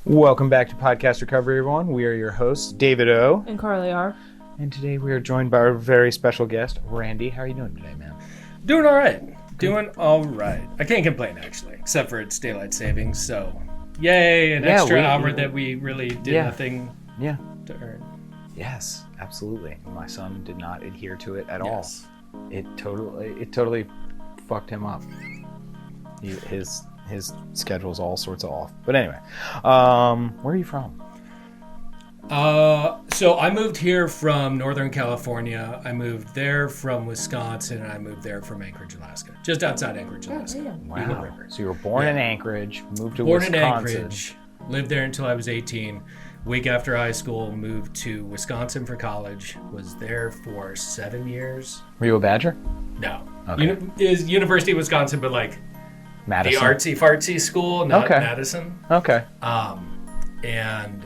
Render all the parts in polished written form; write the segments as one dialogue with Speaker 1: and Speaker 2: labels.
Speaker 1: Welcome back to Podcast Recovery, everyone. We are your hosts, David O.
Speaker 2: And Carly R.
Speaker 1: And today we are joined by our very special guest, Randy. How are you doing today, man?
Speaker 3: Doing all right. Doing all right. I can't complain, actually, except for it's daylight savings. So, yay, an extra hour that we really did nothing to earn.
Speaker 1: Yes, absolutely. My son did not adhere to it at all. It totally fucked him up. His schedule's all sorts of off. But anyway, where are you from?
Speaker 3: So I moved here from Northern California. I moved there from Wisconsin, and I moved there from Anchorage, Alaska. Just outside Anchorage, Alaska.
Speaker 1: Wow. So you were born in Anchorage, moved to
Speaker 3: Wisconsin.
Speaker 1: Wisconsin.
Speaker 3: Born in Anchorage, lived there until I was 18. Week after high school, moved to Wisconsin for college. Was there for 7 years.
Speaker 1: Were you a Badger?
Speaker 3: No.
Speaker 1: Okay.
Speaker 3: Is University of Wisconsin, but like
Speaker 1: Madison.
Speaker 3: the artsy-fartsy school, not Madison.
Speaker 1: Okay.
Speaker 3: And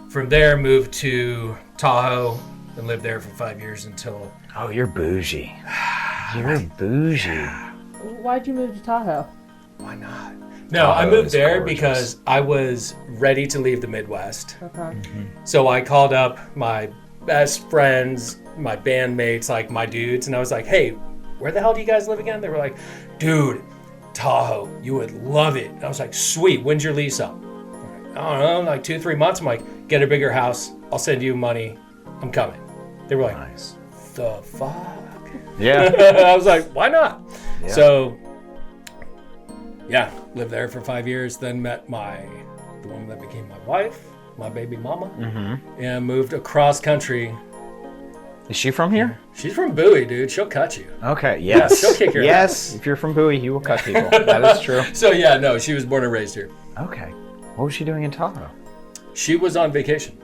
Speaker 3: from there, moved to Tahoe and lived there for 5 years until...
Speaker 1: Oh, you're bougie. You're bougie.
Speaker 2: Why'd you move to Tahoe?
Speaker 3: Why not? No, I moved there because I was ready to leave the Midwest.
Speaker 2: Okay.
Speaker 1: Mm-hmm.
Speaker 3: So I called up my best friends, my bandmates, like my dudes, and I was like, hey, where the hell do you guys live again? They were like, dude, Tahoe, you would love it. And I was like, sweet, when's your lease up? I don't know, like 2-3 months. I'm like, get a bigger house. I'll send you money. I'm coming. They were like,
Speaker 1: nice.
Speaker 3: The fuck?
Speaker 1: Yeah.
Speaker 3: I was like, why not?
Speaker 1: Yeah.
Speaker 3: So, yeah, lived there for 5 years. Then met the woman that became my wife, my baby mama, and moved across country.
Speaker 1: Is she from here?
Speaker 3: She's from Bowie, dude. She'll cut you.
Speaker 1: Okay, yes.
Speaker 3: She'll kick your ass.
Speaker 1: If you're from Bowie, he will cut people. That is true.
Speaker 3: So, yeah, no, she was born and raised here.
Speaker 1: Okay. What was she doing in Tahoe?
Speaker 3: She was on vacation.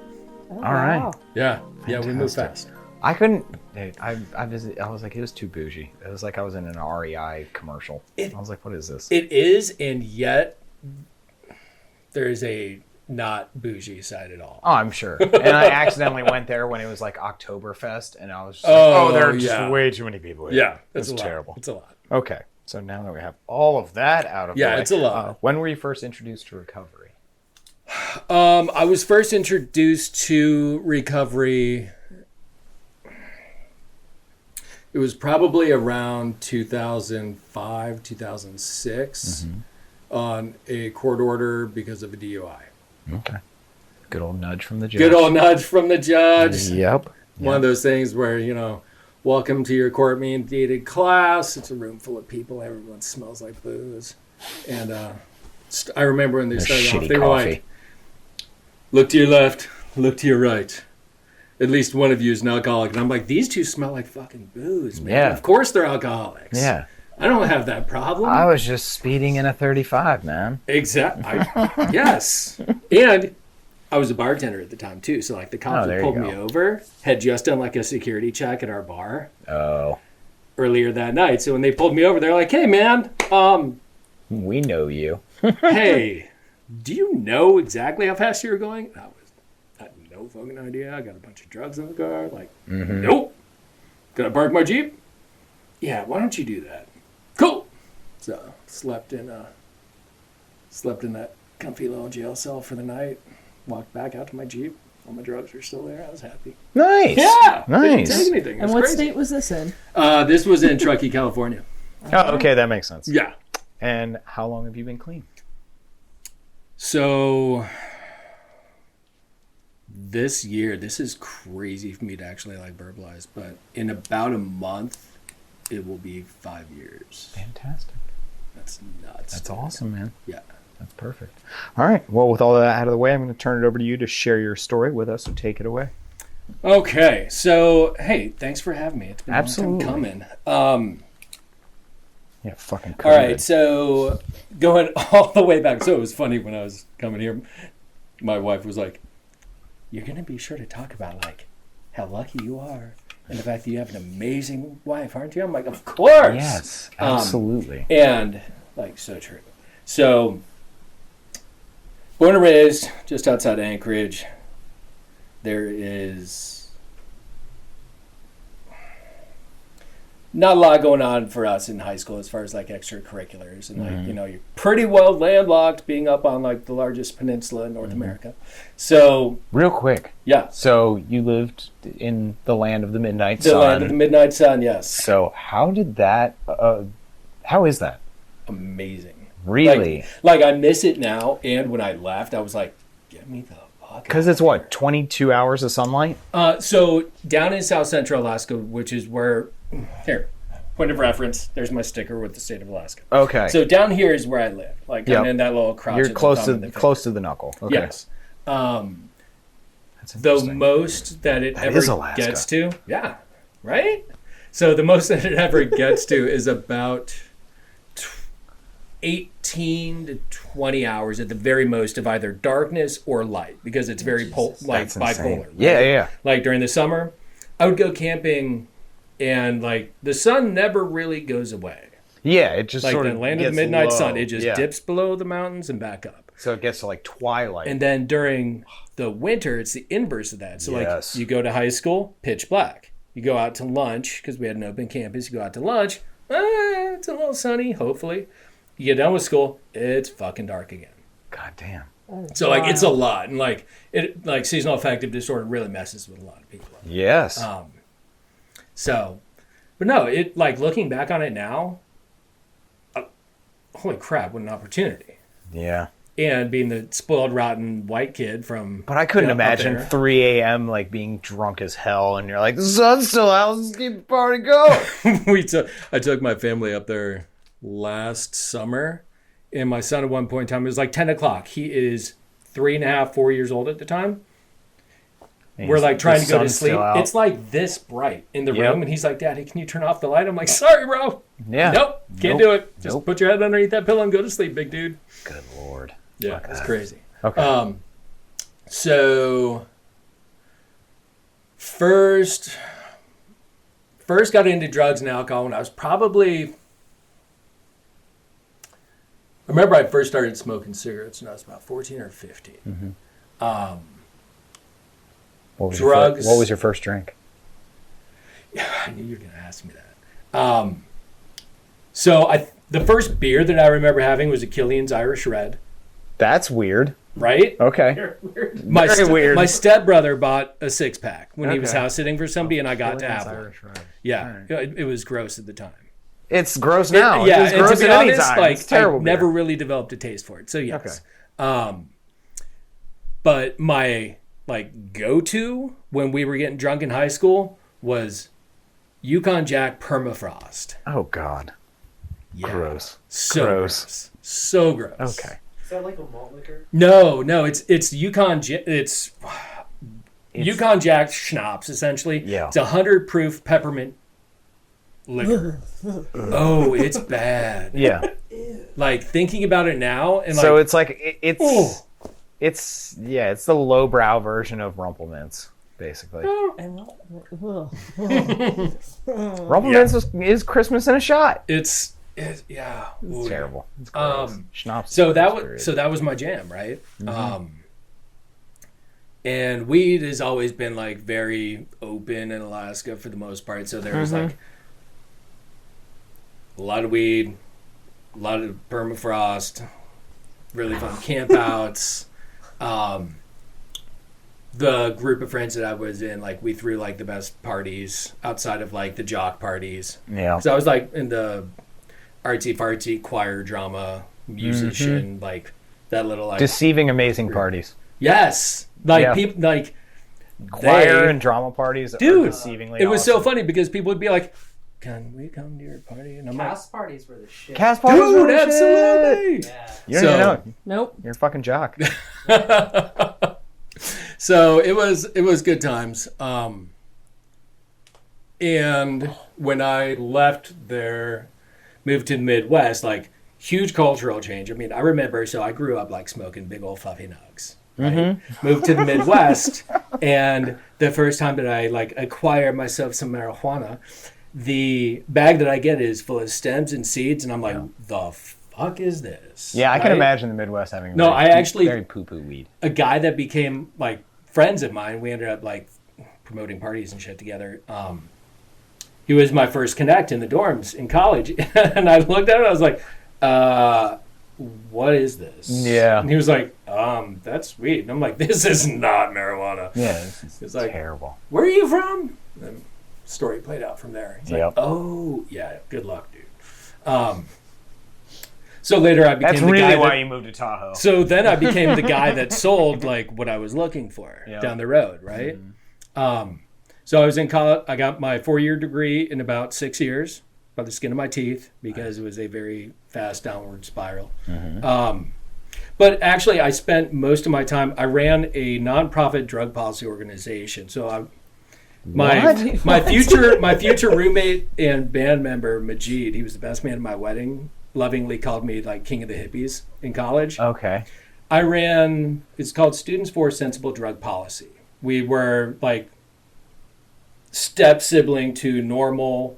Speaker 2: Oh,
Speaker 1: All right.
Speaker 2: wow.
Speaker 3: Yeah, we moved fast.
Speaker 1: I couldn't. I visited. I was like, it was too bougie. It was like I was in an REI commercial. I was like, what is this?
Speaker 3: It is, and yet there is a not bougie side at all.
Speaker 1: Oh, I'm sure. And I accidentally went there when it was like Oktoberfest, and I was just like, there are just way too many people here.
Speaker 3: Yeah,
Speaker 1: it's terrible.
Speaker 3: It's a lot.
Speaker 1: Okay, so now that we have all of that out of the way.
Speaker 3: Yeah, it's a lot.
Speaker 1: When were you first introduced to recovery?
Speaker 3: I was first introduced to recovery. It was probably around 2005, 2006 on a court order because of a DUI.
Speaker 1: Okay. Good old nudge from the judge.
Speaker 3: Good old nudge from the judge.
Speaker 1: Yep.
Speaker 3: One of those things where, welcome to your court-mandated class. It's a room full of people. Everyone smells like booze. And I remember when they started off, they were like, look to your left, look to your right. At least one of you is an alcoholic. And I'm like, these two smell like fucking booze, man.
Speaker 1: Yeah.
Speaker 3: Of course they're alcoholics.
Speaker 1: Yeah.
Speaker 3: I don't have that problem.
Speaker 1: I was just speeding in a 35, man.
Speaker 3: Exactly. Yes. And I was a bartender at the time, too. So, like, the cop who pulled me over had just done, like, a security check at our bar.
Speaker 1: Oh.
Speaker 3: Earlier that night. So when they pulled me over, they're like, hey, man,
Speaker 1: we know you.
Speaker 3: Hey, do you know exactly how fast you were going? I had no fucking idea. I got a bunch of drugs in the car. Like, nope. Gonna park my Jeep? Yeah, why don't you do that? Cool. So slept in that comfy little jail cell for the night. Walked back out to my Jeep. All my drugs were still there. I was happy.
Speaker 1: Nice.
Speaker 3: Yeah.
Speaker 1: Nice.
Speaker 3: Didn't take anything.
Speaker 2: And what
Speaker 3: crazy.
Speaker 2: state was this in?
Speaker 3: This was in Truckee, California.
Speaker 1: Oh, okay, that makes sense.
Speaker 3: Yeah.
Speaker 1: And how long have you been clean?
Speaker 3: So this year, this is crazy for me to actually like verbalize, but in about a month, it will be 5 years.
Speaker 1: Fantastic.
Speaker 3: That's nuts.
Speaker 1: That's awesome, man.
Speaker 3: Yeah.
Speaker 1: That's perfect. All right. Well, with all of that out of the way, I'm going to turn it over to you to share your story with us. So take it away.
Speaker 3: Okay. So, hey, thanks for having me. It's been a long time coming.
Speaker 1: Yeah, fucking COVID.
Speaker 3: All right. So going all the way back. So it was funny when I was coming here. My wife was like, you're going to be sure to talk about like how lucky you are and the fact that you have an amazing wife, aren't you? I'm like, of course.
Speaker 1: Yes, absolutely.
Speaker 3: And like, so true. So born and raised just outside Anchorage. not a lot going on for us in high school as far as like extracurriculars, and like you're pretty well landlocked, being up on like the largest peninsula in North America. So
Speaker 1: real quick,
Speaker 3: yeah.
Speaker 1: So you lived in the land of the midnight sun.
Speaker 3: The land of the midnight sun, yes.
Speaker 1: So how did that? How is that?
Speaker 3: Amazing.
Speaker 1: Really?
Speaker 3: Like I miss it now, and when I left, I was like, get me the fuck.
Speaker 1: Because it's what 22 hours of sunlight.
Speaker 3: So down in South Central Alaska, which is where. Here, point of reference. There's my sticker with the state of Alaska.
Speaker 1: Okay.
Speaker 3: So down here is where I live. Like I'm in that little crotch.
Speaker 1: You're close to the knuckle. Okay.
Speaker 3: Yes. The most that it ever gets to. Yeah. Right. So the most that it ever gets to is about 18 to 20 hours at the very most of either darkness or light, because it's very bipolar. Right?
Speaker 1: Yeah.
Speaker 3: Like during the summer, I would go camping. And like the sun never really goes away.
Speaker 1: Yeah, it just
Speaker 3: like
Speaker 1: sort
Speaker 3: the
Speaker 1: of
Speaker 3: land of the midnight sun. It just dips below the mountains and back up.
Speaker 1: So it gets to like twilight.
Speaker 3: And then during the winter, it's the inverse of that. So like you go to high school, pitch black. You go out to lunch because we had an open campus. You go out to lunch, it's a little sunny. Hopefully, you get done with school, it's fucking dark again.
Speaker 1: God damn.
Speaker 3: So like it's a lot, and like it like seasonal affective disorder really messes with a lot of people.
Speaker 1: Yes.
Speaker 3: So, but no, it like looking back on it now, holy crap, what an opportunity.
Speaker 1: Yeah.
Speaker 3: And being the spoiled, rotten white kid from...
Speaker 1: But I couldn't imagine 3 a.m. like being drunk as hell and you're like, the sun's still out, let's keep the party going.
Speaker 3: I took my family up there last summer, and my son at one point in time, it was like 10 o'clock. He is 3.5, 4 years old at the time. We're like trying to go to sleep. It's like this bright in the room, and he's like, "Daddy, can you turn off the light?" I'm like, "Sorry, bro.
Speaker 1: Yeah.
Speaker 3: Nope, can't do it. Just put your head underneath that pillow and go to sleep, big dude."
Speaker 1: Good Lord.
Speaker 3: Yeah, it's crazy.
Speaker 1: Okay.
Speaker 3: So first got into drugs and alcohol when I was probably. I remember I first started smoking cigarettes when I was about 14 or 15.
Speaker 1: Mm-hmm.
Speaker 3: Drugs.
Speaker 1: What was your first drink?
Speaker 3: Yeah, I knew you were going to ask me that. So the first beer that I remember having was a Killian's Irish Red.
Speaker 1: That's weird.
Speaker 3: Right?
Speaker 1: Okay.
Speaker 3: Very weird. My stepbrother bought a 6-pack when he was house sitting for somebody, and I got to have one. Irish Red. Yeah, it was gross at the time.
Speaker 1: It's gross now.
Speaker 3: Yeah,
Speaker 1: it's gross
Speaker 3: and to be honest, like
Speaker 1: it's terrible
Speaker 3: I never really developed a taste for it. So yes. Okay. But my go-to when we were getting drunk in high school was Yukon Jack Permafrost.
Speaker 1: Oh God. Yeah. Gross.
Speaker 3: So gross. So gross.
Speaker 1: Okay.
Speaker 4: Is that like a malt liquor?
Speaker 3: No, it's Yukon. It's Yukon Jack schnapps essentially.
Speaker 1: Yeah.
Speaker 3: It's 100 proof peppermint liquor. Oh, it's bad.
Speaker 1: Yeah.
Speaker 3: Like thinking about it now, and
Speaker 1: so it's like it's. It's the lowbrow version of Rumplemints, basically. Rumplemints is Christmas in a shot.
Speaker 3: It's
Speaker 1: terrible. It's gross. Schnapps.
Speaker 3: So that was my jam, right? Mm-hmm. And weed has always been like very open in Alaska for the most part. So there was like a lot of weed, a lot of permafrost, really fun campouts. The group of friends that I was in, like we threw like the best parties outside of like the jock parties.
Speaker 1: Yeah.
Speaker 3: So I was like in the artsy fartsy choir drama musician, like that little like
Speaker 1: deceiving amazing parties.
Speaker 3: Yes. Like people like
Speaker 1: choir and drama parties.
Speaker 3: Dude,
Speaker 1: are deceivingly
Speaker 3: it was
Speaker 1: awesome.
Speaker 3: so funny because people would be like, "Can we come to your party?" And I'm
Speaker 4: cast parties were the shit.
Speaker 1: Cast parties were the
Speaker 3: absolutely.
Speaker 1: Shit. Yeah. You don't even know.
Speaker 2: Nope.
Speaker 1: You're a fucking jock.
Speaker 3: So it was good times. And when I left there, moved to the Midwest, like huge cultural change. I mean, I remember, so I grew up like smoking big old fluffy nugs. Right? Mm-hmm. Moved to the Midwest, and the first time that I like acquired myself some marijuana, the bag that I get is full of stems and seeds, and I'm like, the fuck is this?
Speaker 1: Yeah, I can imagine the Midwest having very poo-poo weed.
Speaker 3: A guy that became like friends of mine, we ended up like promoting parties and shit together. he was my first connect in the dorms in college. And I looked at it, I was like, what is this?
Speaker 1: Yeah.
Speaker 3: And he was like, that's weed. And I'm like, this is not marijuana.
Speaker 1: Yeah, this is
Speaker 3: like,
Speaker 1: terrible.
Speaker 3: Where are you from? And the story played out from there. He's
Speaker 1: Yep.
Speaker 3: like, oh, yeah, good luck, dude. So later I became
Speaker 1: That's
Speaker 3: the
Speaker 1: really
Speaker 3: guy
Speaker 1: why you moved to Tahoe.
Speaker 3: So then I became the guy that sold like what I was looking for
Speaker 1: Yep.
Speaker 3: down the road, right? So I was in college. I got my 4-year degree in about 6 years by the skin of my teeth because it was a very fast downward spiral. But actually, I spent most of my time. I ran a nonprofit drug policy organization. So my future roommate and band member Majid, he was the best man at my wedding. Lovingly called me like king of the hippies in college.
Speaker 1: Okay.
Speaker 3: I ran. It's called Students for Sensible Drug Policy. We were like step sibling to normal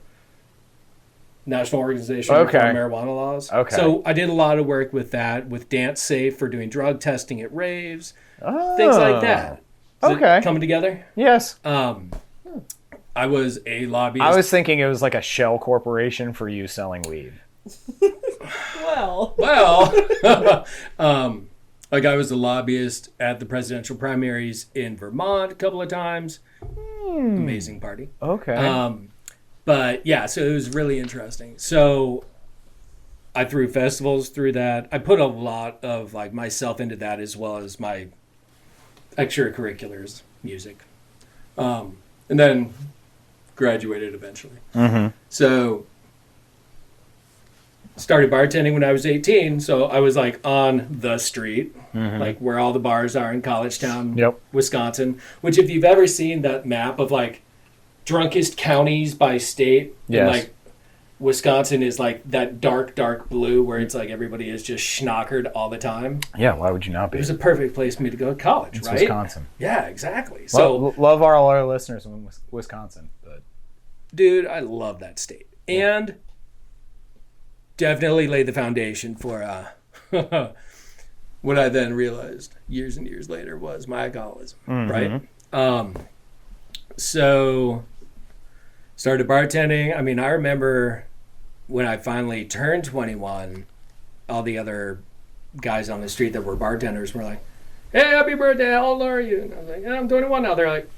Speaker 3: National Organization for Marijuana Laws.
Speaker 1: Okay.
Speaker 3: So I did a lot of work with that, with Dance Safe for doing drug testing at raves, things like that. Is it coming together?
Speaker 1: Yes.
Speaker 3: I was a lobbyist.
Speaker 1: I was thinking it was like a shell corporation for you selling weed.
Speaker 2: Well,
Speaker 3: like I was a lobbyist at the presidential primaries in Vermont a couple of times. Amazing party.
Speaker 1: Okay.
Speaker 3: But yeah, so it was really interesting. So I threw festivals through that. I put a lot of like myself into that as well as my extracurriculars, music. And then graduated eventually. So started bartending when I was 18, so I was like on the street, like where all the bars are in College Town, Wisconsin, which if you've ever seen that map of like drunkest counties by state, and like Wisconsin is like that dark blue where it's like everybody is just schnockered all the time.
Speaker 1: Yeah, why would you not be?
Speaker 3: It was a perfect place for me to go to college,
Speaker 1: it's
Speaker 3: right?
Speaker 1: Wisconsin.
Speaker 3: Yeah, exactly. So
Speaker 1: love all our listeners in Wisconsin, but
Speaker 3: dude, I love that state. And definitely laid the foundation for what I then realized years and years later was my alcoholism, right? So started bartending. I mean, I remember when I finally turned 21, all the other guys on the street that were bartenders were like, hey, happy birthday, how old are you? And I was like, yeah, I'm 21 now. They're like,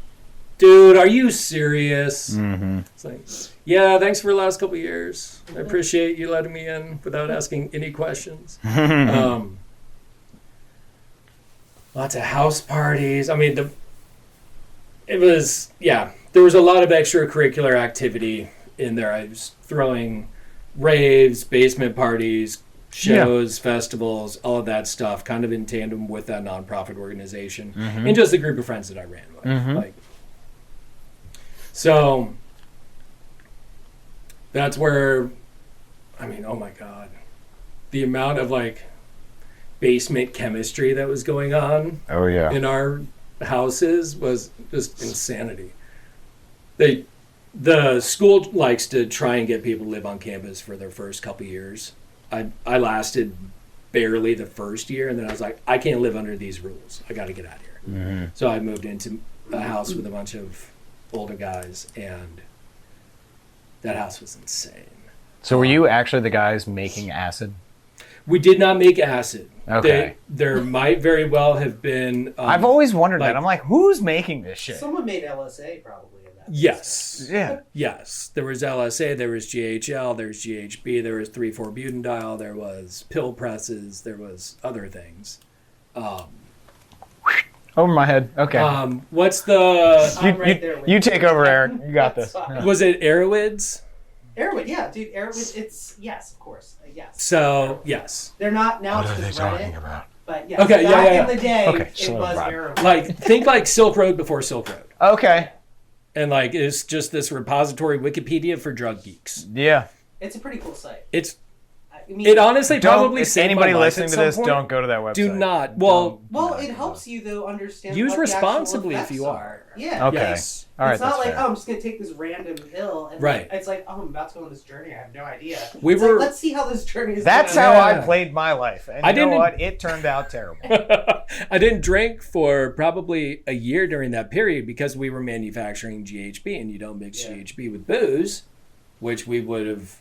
Speaker 3: dude, are you serious? It's like, yeah, thanks for the last couple of years. I appreciate you letting me in without asking any questions. Lots of house parties. I mean, there was a lot of extracurricular activity in there. I was throwing raves, basement parties, shows, festivals, all of that stuff, kind of in tandem with that nonprofit organization and just a group of friends that I ran with. Like, so that's where, I mean, oh my God, the amount of like basement chemistry that was going on in our houses was just insanity. The school likes to try and get people to live on campus for their first couple years. I lasted barely the first year, and then I was like, I can't live under these rules. I got to get out of here. So I moved into a house with a bunch of older guys, and that house was insane.
Speaker 1: So were you actually the guys making acid?
Speaker 3: We did not make acid.
Speaker 1: Okay.
Speaker 3: There might very well have been...
Speaker 1: I've always wondered that. I'm like, who's making this shit?
Speaker 4: Someone made LSA probably in that.
Speaker 3: Yes.
Speaker 1: Yeah.
Speaker 3: Yes. There was LSA, there was GHL, there was GHB, there was 3,4-butanediol, there was pill presses, there was other things.
Speaker 1: Over my head. Okay.
Speaker 3: What's the...
Speaker 4: I'm right there with
Speaker 1: you take over, Eric. You got this.
Speaker 3: Was it Airwoods?
Speaker 4: Airwood, yeah, dude. Airwood, it's yes, of course, yes.
Speaker 3: So yes,
Speaker 4: they're not now.
Speaker 1: What
Speaker 4: It's
Speaker 1: are they
Speaker 4: just
Speaker 1: talking
Speaker 4: Reddit,
Speaker 1: about?
Speaker 4: but yeah,
Speaker 3: Okay,
Speaker 4: back
Speaker 3: yeah.
Speaker 4: in the day,
Speaker 1: Okay,
Speaker 4: it
Speaker 1: so
Speaker 4: was
Speaker 1: Rob.
Speaker 4: Airwood.
Speaker 3: like think like Silk Road before Silk Road,
Speaker 1: Okay.
Speaker 3: and like it's just this repository Wikipedia for drug geeks.
Speaker 1: Yeah.
Speaker 4: It's a pretty cool site.
Speaker 3: It's
Speaker 4: I mean,
Speaker 3: it honestly probably
Speaker 1: If
Speaker 3: saved
Speaker 1: anybody
Speaker 3: my life
Speaker 1: listening
Speaker 3: at
Speaker 1: to
Speaker 3: some
Speaker 1: this,
Speaker 3: point.
Speaker 1: don't go to that website.
Speaker 3: Do not. Well,
Speaker 4: it helps you though understand.
Speaker 3: Use
Speaker 4: what the actual
Speaker 3: responsibly if
Speaker 4: effects
Speaker 3: you are.
Speaker 4: Yeah.
Speaker 1: Okay.
Speaker 3: yes.
Speaker 1: All right.
Speaker 4: It's not
Speaker 1: That's
Speaker 4: like
Speaker 1: fair.
Speaker 4: I'm just gonna take this random pill and
Speaker 3: Right.
Speaker 4: It's like I'm about to go on this journey. I have no idea.
Speaker 3: We
Speaker 4: It's
Speaker 3: were-
Speaker 4: like, let's see how this journey is.
Speaker 1: That's
Speaker 4: gonna
Speaker 1: how I
Speaker 3: Yeah.
Speaker 1: played my life. And
Speaker 3: I
Speaker 1: you know
Speaker 3: didn't-
Speaker 1: what? It turned out terrible.
Speaker 3: I didn't drink for probably a year during that period because we were manufacturing GHB, and you don't mix
Speaker 4: Yeah.
Speaker 3: GHB with booze. which we would have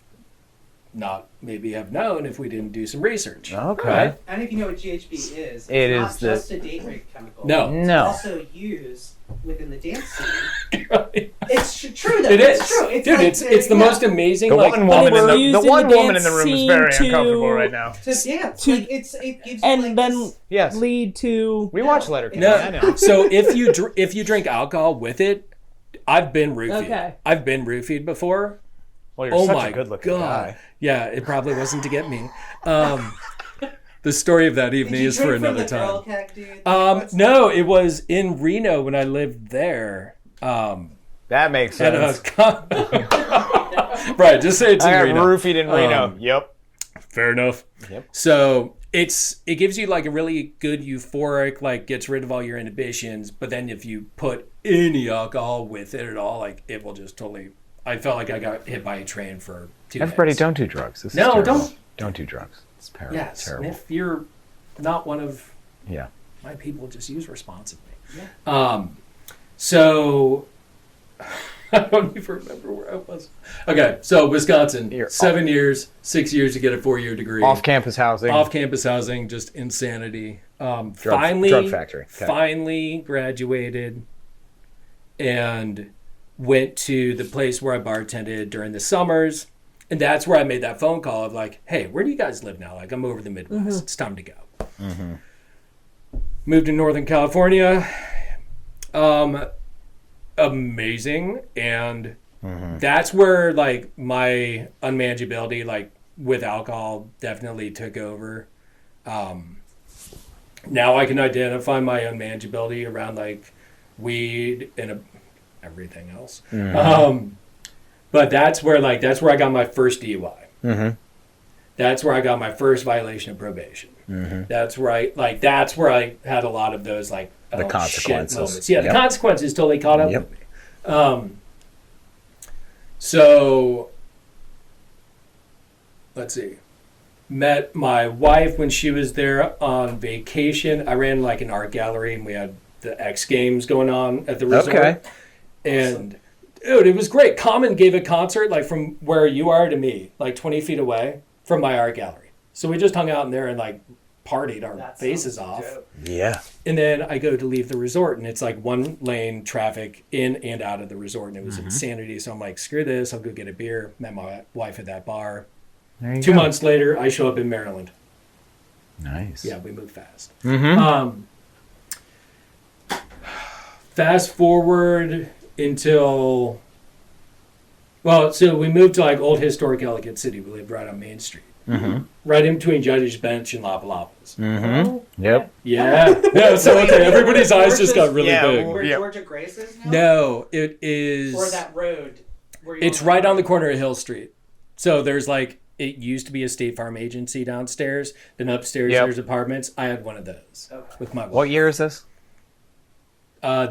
Speaker 3: not maybe have known if we didn't do some research.
Speaker 1: Okay.
Speaker 3: Right?
Speaker 4: I don't know if you know what GHB is. It's
Speaker 1: It
Speaker 4: not
Speaker 1: is
Speaker 4: just a date rape chemical.
Speaker 3: No.
Speaker 4: It's
Speaker 1: No.
Speaker 4: also used within the dance scene. It's true though.
Speaker 3: It is.
Speaker 4: It's true. It's
Speaker 3: Dude,
Speaker 4: like
Speaker 3: it's the most amazing.
Speaker 1: The
Speaker 3: like,
Speaker 1: one woman in
Speaker 2: it's
Speaker 1: the
Speaker 2: used
Speaker 1: one
Speaker 2: in the
Speaker 1: woman in the
Speaker 2: dance
Speaker 1: room is very
Speaker 2: scene
Speaker 1: uncomfortable
Speaker 2: to-
Speaker 1: right now.
Speaker 4: to dance.
Speaker 2: To-
Speaker 4: Like, it gives
Speaker 2: and
Speaker 4: you like
Speaker 2: then
Speaker 4: this,
Speaker 1: Yes.
Speaker 2: lead to
Speaker 1: We watch Letterkenny.
Speaker 3: No.
Speaker 1: I know.
Speaker 3: So if you drink alcohol with it, I've been roofied.
Speaker 2: Okay.
Speaker 3: I've been roofied before.
Speaker 1: Well, you're
Speaker 3: Oh
Speaker 1: such
Speaker 3: my
Speaker 1: a good-looking
Speaker 3: god!
Speaker 1: guy.
Speaker 3: Yeah, it probably wasn't to get me. The story of that
Speaker 4: did
Speaker 3: evening
Speaker 4: you
Speaker 3: is for
Speaker 4: drink from
Speaker 3: another
Speaker 4: the girl
Speaker 3: time.
Speaker 4: keg, dude?
Speaker 3: No, it was in Reno when I lived there.
Speaker 1: That makes
Speaker 3: At a
Speaker 1: sense.
Speaker 3: right, just say it's in
Speaker 1: I got
Speaker 3: Reno.
Speaker 1: roofied in Reno. Yep.
Speaker 3: Fair enough.
Speaker 1: Yep.
Speaker 3: So it gives you like a really good euphoric, like gets rid of all your inhibitions. But then if you put any alcohol with it at all, like it will just totally. I felt like I got hit by a train for 2 days.
Speaker 1: Everybody, don't do drugs. This is
Speaker 3: No,
Speaker 1: terrible.
Speaker 3: don't.
Speaker 1: do drugs. It's terrible.
Speaker 3: Yes, and
Speaker 1: Terrible.
Speaker 3: if you're not one of
Speaker 1: Yeah.
Speaker 3: my people, just use responsibly.
Speaker 4: Yeah.
Speaker 3: So I don't even remember where I was. Okay, so Wisconsin,
Speaker 1: You're
Speaker 3: 7 years, 6 years to get a 4-year degree.
Speaker 1: Off-campus housing.
Speaker 3: Off-campus housing, just insanity.
Speaker 1: drug factory. Okay.
Speaker 3: Finally graduated and went to the place where I bartended during the summers. And that's where I made that phone call of like, hey, where do you guys live now? Like, I'm over the Midwest. It's time to go. Moved to Northern California. Amazing. And that's where like my unmanageability, like with alcohol, definitely took over. Now I can identify my unmanageability around like weed and everything else. But that's where I got my first DUI. That's where I got my first violation of probation. That's where I had a lot of those like
Speaker 1: The consequences.
Speaker 3: shit moments. Yeah,
Speaker 1: Yep.
Speaker 3: the consequences totally caught up
Speaker 1: Yep.
Speaker 3: with me. So let's see. Met my wife when she was there on vacation. I ran like an art gallery and we had the X Games going on at the resort.
Speaker 1: Okay.
Speaker 3: And dude, it was great. Common gave a concert like from where you are to me, like 20 feet away from my art gallery. So we just hung out in there and like partied our
Speaker 4: That
Speaker 3: faces
Speaker 4: sounds
Speaker 3: off.
Speaker 4: dope.
Speaker 1: Yeah.
Speaker 3: And then I go to leave the resort and it's like one lane traffic in and out of the resort. And it was insanity. So I'm like, screw this. I'll go get a beer. Met my wife at that bar.
Speaker 1: There you
Speaker 3: 2
Speaker 1: go.
Speaker 3: months later, I show up in Maryland.
Speaker 1: Nice.
Speaker 3: Yeah, we moved fast.
Speaker 1: Mm-hmm.
Speaker 3: Fast forward until, well, so we moved to like old historic Ellicott City. We lived right on Main Street. Right in between Judge's Bench and Lapalapas.
Speaker 1: Yep.
Speaker 3: Yeah. No, so okay, everybody's eyes just got really
Speaker 1: Yeah,
Speaker 3: big.
Speaker 4: Where
Speaker 1: Yep.
Speaker 4: Georgia Grace is now?
Speaker 3: No, it is.
Speaker 4: Or that road. Where you
Speaker 3: It's right on the corner of Hill Street. So there's like, it used to be a State Farm agency downstairs. Then upstairs
Speaker 1: Yep.
Speaker 3: there's apartments. I had one of those
Speaker 4: Okay.
Speaker 3: with my wife.
Speaker 1: What year is this?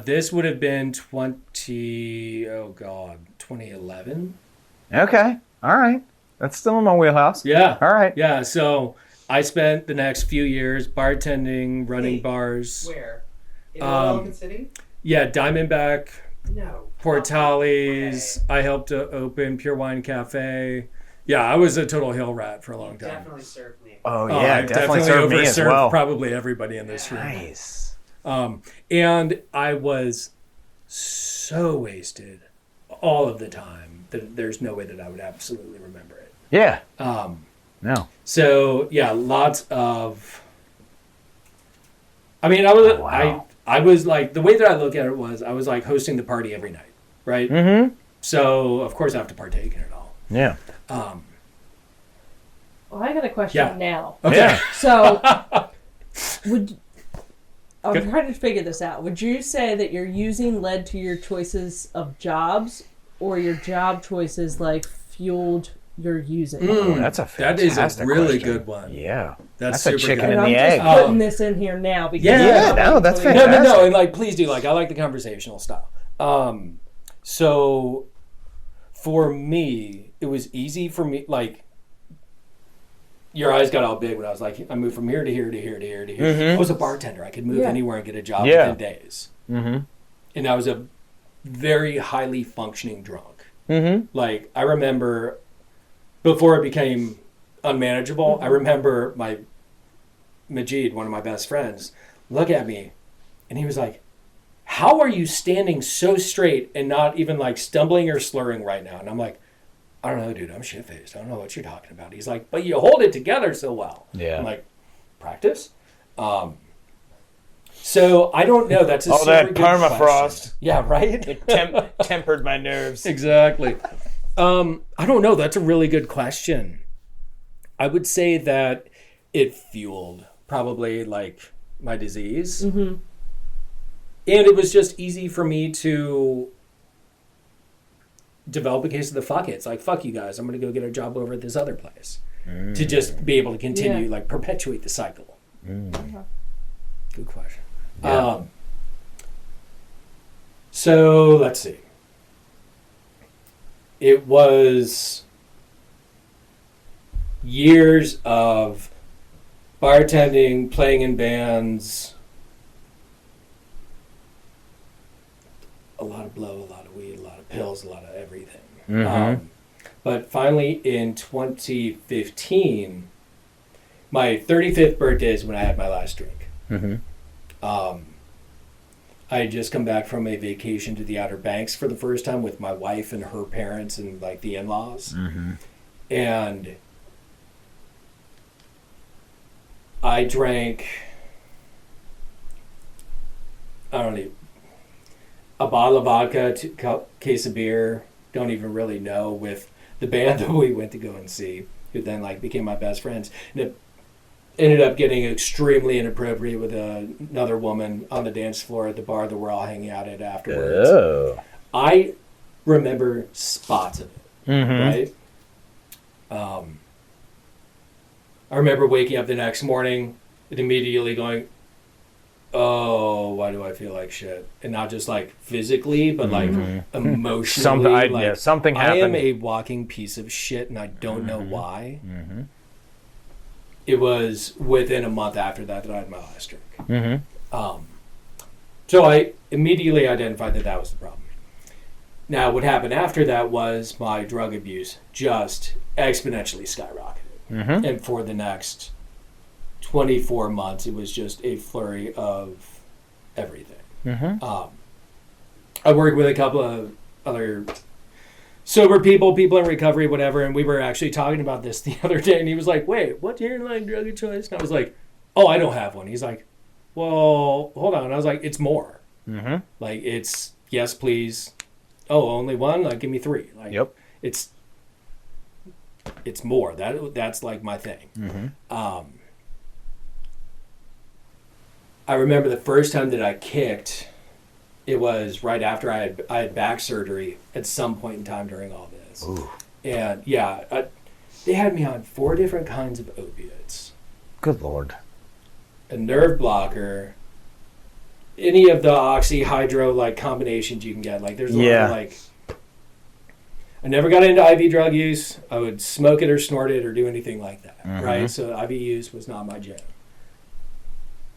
Speaker 3: This would have been 2011.
Speaker 1: Okay. All right. That's still in my wheelhouse.
Speaker 3: Yeah.
Speaker 1: All right.
Speaker 3: Yeah, so I spent the next few years bartending, running
Speaker 4: Wait,
Speaker 3: bars.
Speaker 4: Where? In
Speaker 3: Um,
Speaker 4: Ellicott City?
Speaker 3: Yeah, Diamondback,
Speaker 4: No.
Speaker 3: Portales.
Speaker 4: Okay.
Speaker 3: I helped to open Pure Wine Cafe. Yeah, I was a total hill rat for a long time.
Speaker 4: Definitely served me.
Speaker 1: Oh,
Speaker 3: Oh,
Speaker 1: yeah.
Speaker 3: I
Speaker 1: Definitely served me as
Speaker 3: overserved
Speaker 1: well.
Speaker 3: probably everybody in this room.
Speaker 1: Nice.
Speaker 3: And I was so wasted all of the time that there's no way that I would absolutely remember it.
Speaker 1: Yeah. No.
Speaker 3: So yeah, lots of. I mean, I was
Speaker 1: Wow.
Speaker 3: I was like, the way that I look at it was I was like hosting the party every night, right?
Speaker 1: Mm-hmm.
Speaker 3: So of course I have to partake in it all.
Speaker 1: Yeah.
Speaker 2: Well, I got a question
Speaker 3: Yeah.
Speaker 2: now.
Speaker 3: Okay.
Speaker 1: Yeah.
Speaker 2: So, I'm
Speaker 3: Good.
Speaker 2: trying to figure this out. Would you say that your using led to your choices of jobs, or your job choices like fueled your using?
Speaker 1: That's a
Speaker 3: That is
Speaker 1: fantastic
Speaker 3: a really
Speaker 1: question.
Speaker 3: good one.
Speaker 1: Yeah.
Speaker 3: That's
Speaker 1: a
Speaker 3: super
Speaker 1: chicken
Speaker 3: good.
Speaker 1: and
Speaker 2: And
Speaker 1: the
Speaker 2: I'm
Speaker 1: egg.
Speaker 2: just putting this in here now because
Speaker 3: Yeah,
Speaker 1: no, that's
Speaker 3: No,
Speaker 1: fantastic.
Speaker 3: no, and like, please do. Like, I like the conversational style. So for me, it was easy for me. Like, your eyes got all big when I was like, I moved from here to here to here to here to here. I was a bartender. I could move
Speaker 2: Yeah.
Speaker 3: anywhere and get a job
Speaker 1: Yeah.
Speaker 3: within days.
Speaker 1: Mm-hmm.
Speaker 3: And I was a very highly functioning drunk.
Speaker 1: Mm-hmm.
Speaker 3: Like, I remember before it became unmanageable, I remember my Majid, one of my best friends, look at me, and he was like, how are you standing so straight and not even like stumbling or slurring right now? And I'm like, I don't know, dude, I'm shit-faced. I don't know what you're talking about. He's like, but you hold it together so well.
Speaker 1: Yeah.
Speaker 3: I'm like, practice? So I don't know. That's a super
Speaker 1: that
Speaker 3: good
Speaker 1: permafrost.
Speaker 3: question. Yeah, right?
Speaker 1: It tempered my nerves.
Speaker 3: Exactly. I don't know. That's a really good question. I would say that it fueled probably like my disease.
Speaker 2: Mm-hmm.
Speaker 3: And it was just easy for me to develop a case of the fuck it. It's like, fuck you guys. I'm going to go get a job over at this other place. To just be able to continue, like perpetuate the cycle. Good question.
Speaker 1: Yeah.
Speaker 3: So let's see. It was years of bartending, playing in bands, a lot of blow, a lot of weed, a lot of pills, a lot of everything.
Speaker 1: Mm-hmm.
Speaker 3: But finally in 2015, my 35th birthday is when I had my last drink.
Speaker 1: Mm-hmm.
Speaker 3: I had just come back from a vacation to the Outer Banks for the first time with my wife and her parents and like the in-laws.
Speaker 1: Mm-hmm.
Speaker 3: And I drank, I don't know, a bottle of vodka, case of beer, don't even really know, with the band that we went to go and see, who then like became my best friends. And it ended up getting extremely inappropriate with another woman on the dance floor at the bar that we're all hanging out at afterwards.
Speaker 1: Oh.
Speaker 3: I remember spots of it,
Speaker 1: Mm-hmm.
Speaker 3: right? I remember waking up the next morning and immediately going, oh, why do I feel like shit? And not just like physically, but like emotionally.
Speaker 1: Something
Speaker 3: I
Speaker 1: happened.
Speaker 3: am a walking piece of shit and I don't know why.
Speaker 1: Mm-hmm.
Speaker 3: It was within a month after that I had my last drink.
Speaker 1: Mm-hmm.
Speaker 3: So I immediately identified that was the problem. Now, what happened after that was my drug abuse just exponentially skyrocketed.
Speaker 1: Mm-hmm.
Speaker 3: And for the next 24 months, it was just a flurry of everything.
Speaker 1: Mm-hmm.
Speaker 3: I worked with a couple of other sober people in recovery, whatever, and we were actually talking about this the other day, and he was like, wait, what's your like drug of choice? And I was like, oh, I don't have one. He's like, well, hold on. I was like, it's more.
Speaker 1: Mm-hmm.
Speaker 3: Like, it's yes, please. Oh, only one? Like, give me three. Like,
Speaker 1: Yep.
Speaker 3: It's more. That's like my thing.
Speaker 1: Mm-hmm.
Speaker 3: I remember the first time that I kicked, it was right after I had back surgery at some point in time during all this.
Speaker 1: Ooh.
Speaker 3: And yeah, they had me on 4 different kinds of opiates.
Speaker 1: Good Lord.
Speaker 3: A nerve blocker, any of the oxy hydro like combinations you can get. Like there's a lot of like, I never got into IV drug use. I would smoke it or snort it or do anything like that.
Speaker 1: Mm-hmm.
Speaker 3: Right? So IV use was not my jam.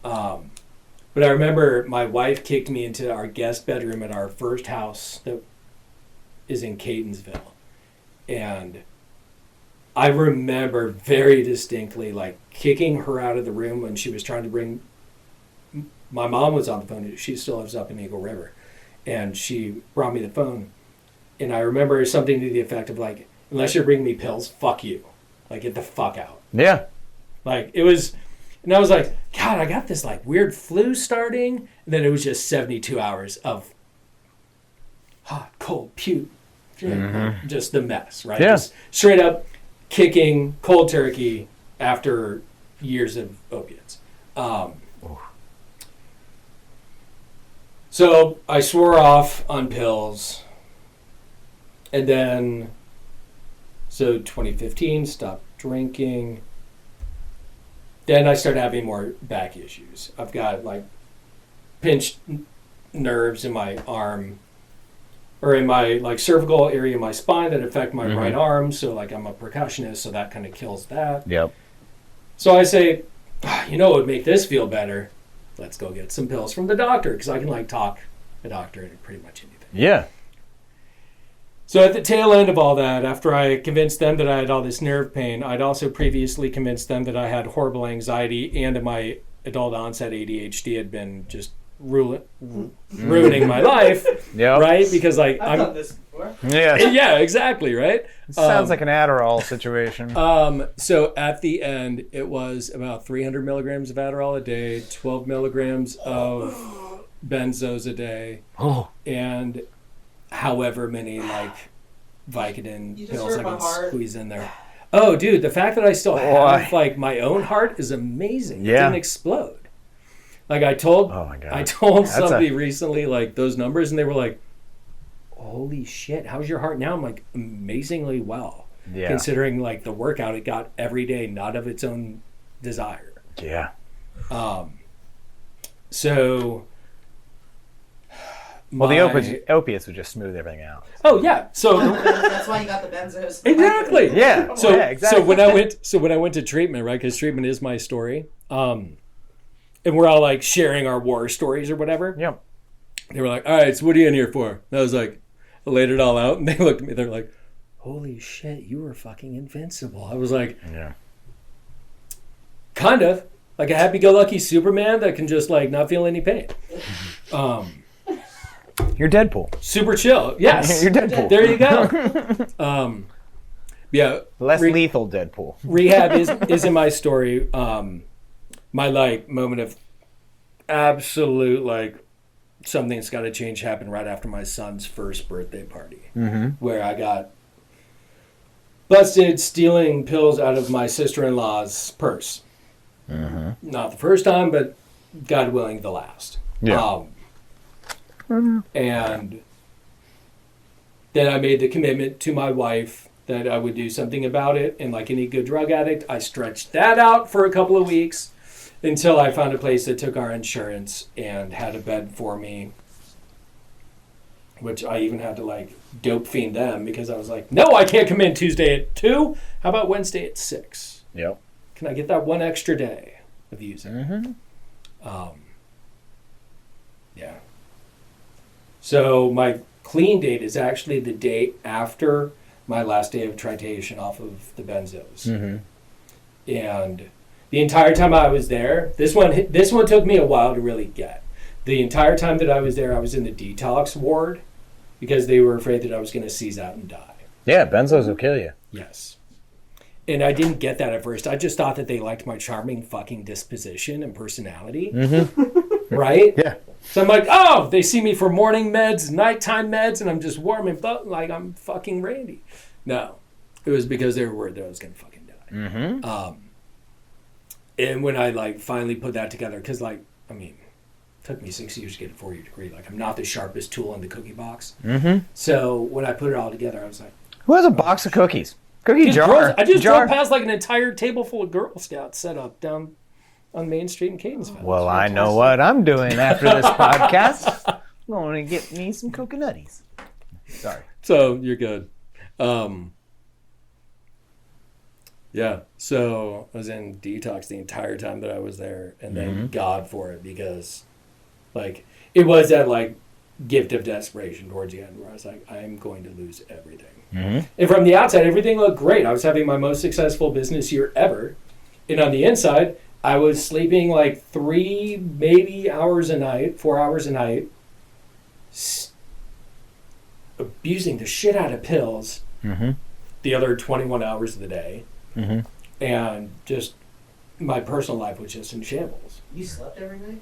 Speaker 3: But I remember my wife kicked me into our guest bedroom at our first house that is in Catonsville. And I remember very distinctly like kicking her out of the room when she was trying to bring, my mom was on the phone. She still lives up in Eagle River. And she brought me the phone. And I remember something to the effect of like, unless you're bringing me pills, fuck you. Like, get the fuck out.
Speaker 1: Yeah.
Speaker 3: Like, it was, and I was like, God, I got this like weird flu starting. And then it was just 72 hours of hot, cold, puke. Just the mess, right?
Speaker 1: Yeah.
Speaker 3: Just straight up kicking cold turkey after years of opiates. So I swore off on pills. And then, so 2015, stopped drinking. Then I started having more back issues. I've got like pinched nerves in my arm, or in my like cervical area of my spine that affect my right arm. So like I'm a percussionist, so that kind of kills that.
Speaker 1: Yep.
Speaker 3: So I say, you know what would make this feel better? Let's go get some pills from the doctor, because I can like talk the doctor into pretty much anything.
Speaker 1: Yeah.
Speaker 3: So at the tail end of all that, after I convinced them that I had all this nerve pain, I'd also previously convinced them that I had horrible anxiety and that my adult onset ADHD had been just ruining my life.
Speaker 1: Yep.
Speaker 3: Right? Because like
Speaker 4: I've done this before.
Speaker 1: Yeah.
Speaker 3: yeah, exactly, right?
Speaker 1: Sounds like an Adderall situation.
Speaker 3: So at the end, it was about 300 milligrams of Adderall a day, 12 milligrams of benzos a day, and however many like Vicodin
Speaker 4: You just
Speaker 3: pills I
Speaker 4: hurt my
Speaker 3: can
Speaker 4: heart.
Speaker 3: squeeze in there. Oh, dude, the fact that I still have like my own heart is amazing. It
Speaker 1: Yeah.
Speaker 3: didn't explode. Like I told somebody recently like those numbers, and they were like, "Holy shit, how's your heart now?" I'm like, amazingly well.
Speaker 1: Yeah.
Speaker 3: Considering like the workout it got every day, not of its own desire.
Speaker 1: Yeah.
Speaker 3: So.
Speaker 1: Well, the opiates would just smooth everything out.
Speaker 3: Oh yeah, so
Speaker 4: That's why you got the benzos.
Speaker 3: exactly.
Speaker 1: Yeah.
Speaker 3: So
Speaker 1: exactly.
Speaker 3: so when I went to treatment, right? Because treatment is my story. And we're all like sharing our war stories or whatever.
Speaker 1: Yep.
Speaker 3: They were like, "All right, so what are you in here for?" And I was like, I laid it all out, and they looked at me. They're like, "Holy shit, you were fucking invincible." I was like,
Speaker 1: Yeah.
Speaker 3: kind of like a happy-go-lucky Superman that can just like not feel any pain.
Speaker 1: You're Deadpool.
Speaker 3: Super chill. Yes.
Speaker 1: You're Deadpool.
Speaker 3: There you go. Yeah.
Speaker 1: Less lethal Deadpool.
Speaker 3: Rehab is in my story. My like moment of absolute like something's got to change happened right after my son's first birthday party, where I got busted stealing pills out of my sister-in-law's purse. Not the first time, but God willing, the last.
Speaker 1: Yeah.
Speaker 3: And then I made the commitment to my wife that I would do something about it. And like any good drug addict, I stretched that out for a couple of weeks until I found a place that took our insurance and had a bed for me, which I even had to like dope fiend them because I was like, no, I can't come in Tuesday at 2. How about Wednesday at 6?
Speaker 1: Yep.
Speaker 3: Can I get that one extra day of using? Yeah. So my clean date is actually the day after my last day of titration off of the benzos. And the entire time I was there, this one took me a while to really get. The entire time that I was there, I was in the detox ward because they were afraid that I was going to seize out and die.
Speaker 1: Yeah, benzos will kill you.
Speaker 3: Yes. And I didn't get that at first. I just thought that they liked my charming fucking disposition and personality. Right?
Speaker 1: Yeah.
Speaker 3: So I'm like, oh, they see me for morning meds, nighttime meds, and I'm just warm and like I'm fucking Randy. No. It was because they were worried that I was going to fucking die. And when I like finally put that together, because like, I mean, it took me 6 years to get a 4-year degree. Like I'm not the sharpest tool in the cookie box. So when I put it all together, I was like,
Speaker 1: who has a box of cookies? Cookie jar.
Speaker 3: I just drove past like an entire table full of Girl Scouts set up down on Main Street in Catonsville.
Speaker 1: Well, I know what I'm doing after this podcast. I'm going to get me some coconutties. Sorry.
Speaker 3: So you're good. Yeah. So I was in detox the entire time that I was there, and thank God for it because, like, it was that like gift of desperation towards the end where I was like, I am going to lose everything. And from the outside, everything looked great. I was having my most successful business year ever, and on the inside, I was sleeping like 3 maybe hours a night, 4 hours a night, abusing the shit out of pills the other 21 hours of the day, and just my personal life was just in shambles.
Speaker 4: You slept every night?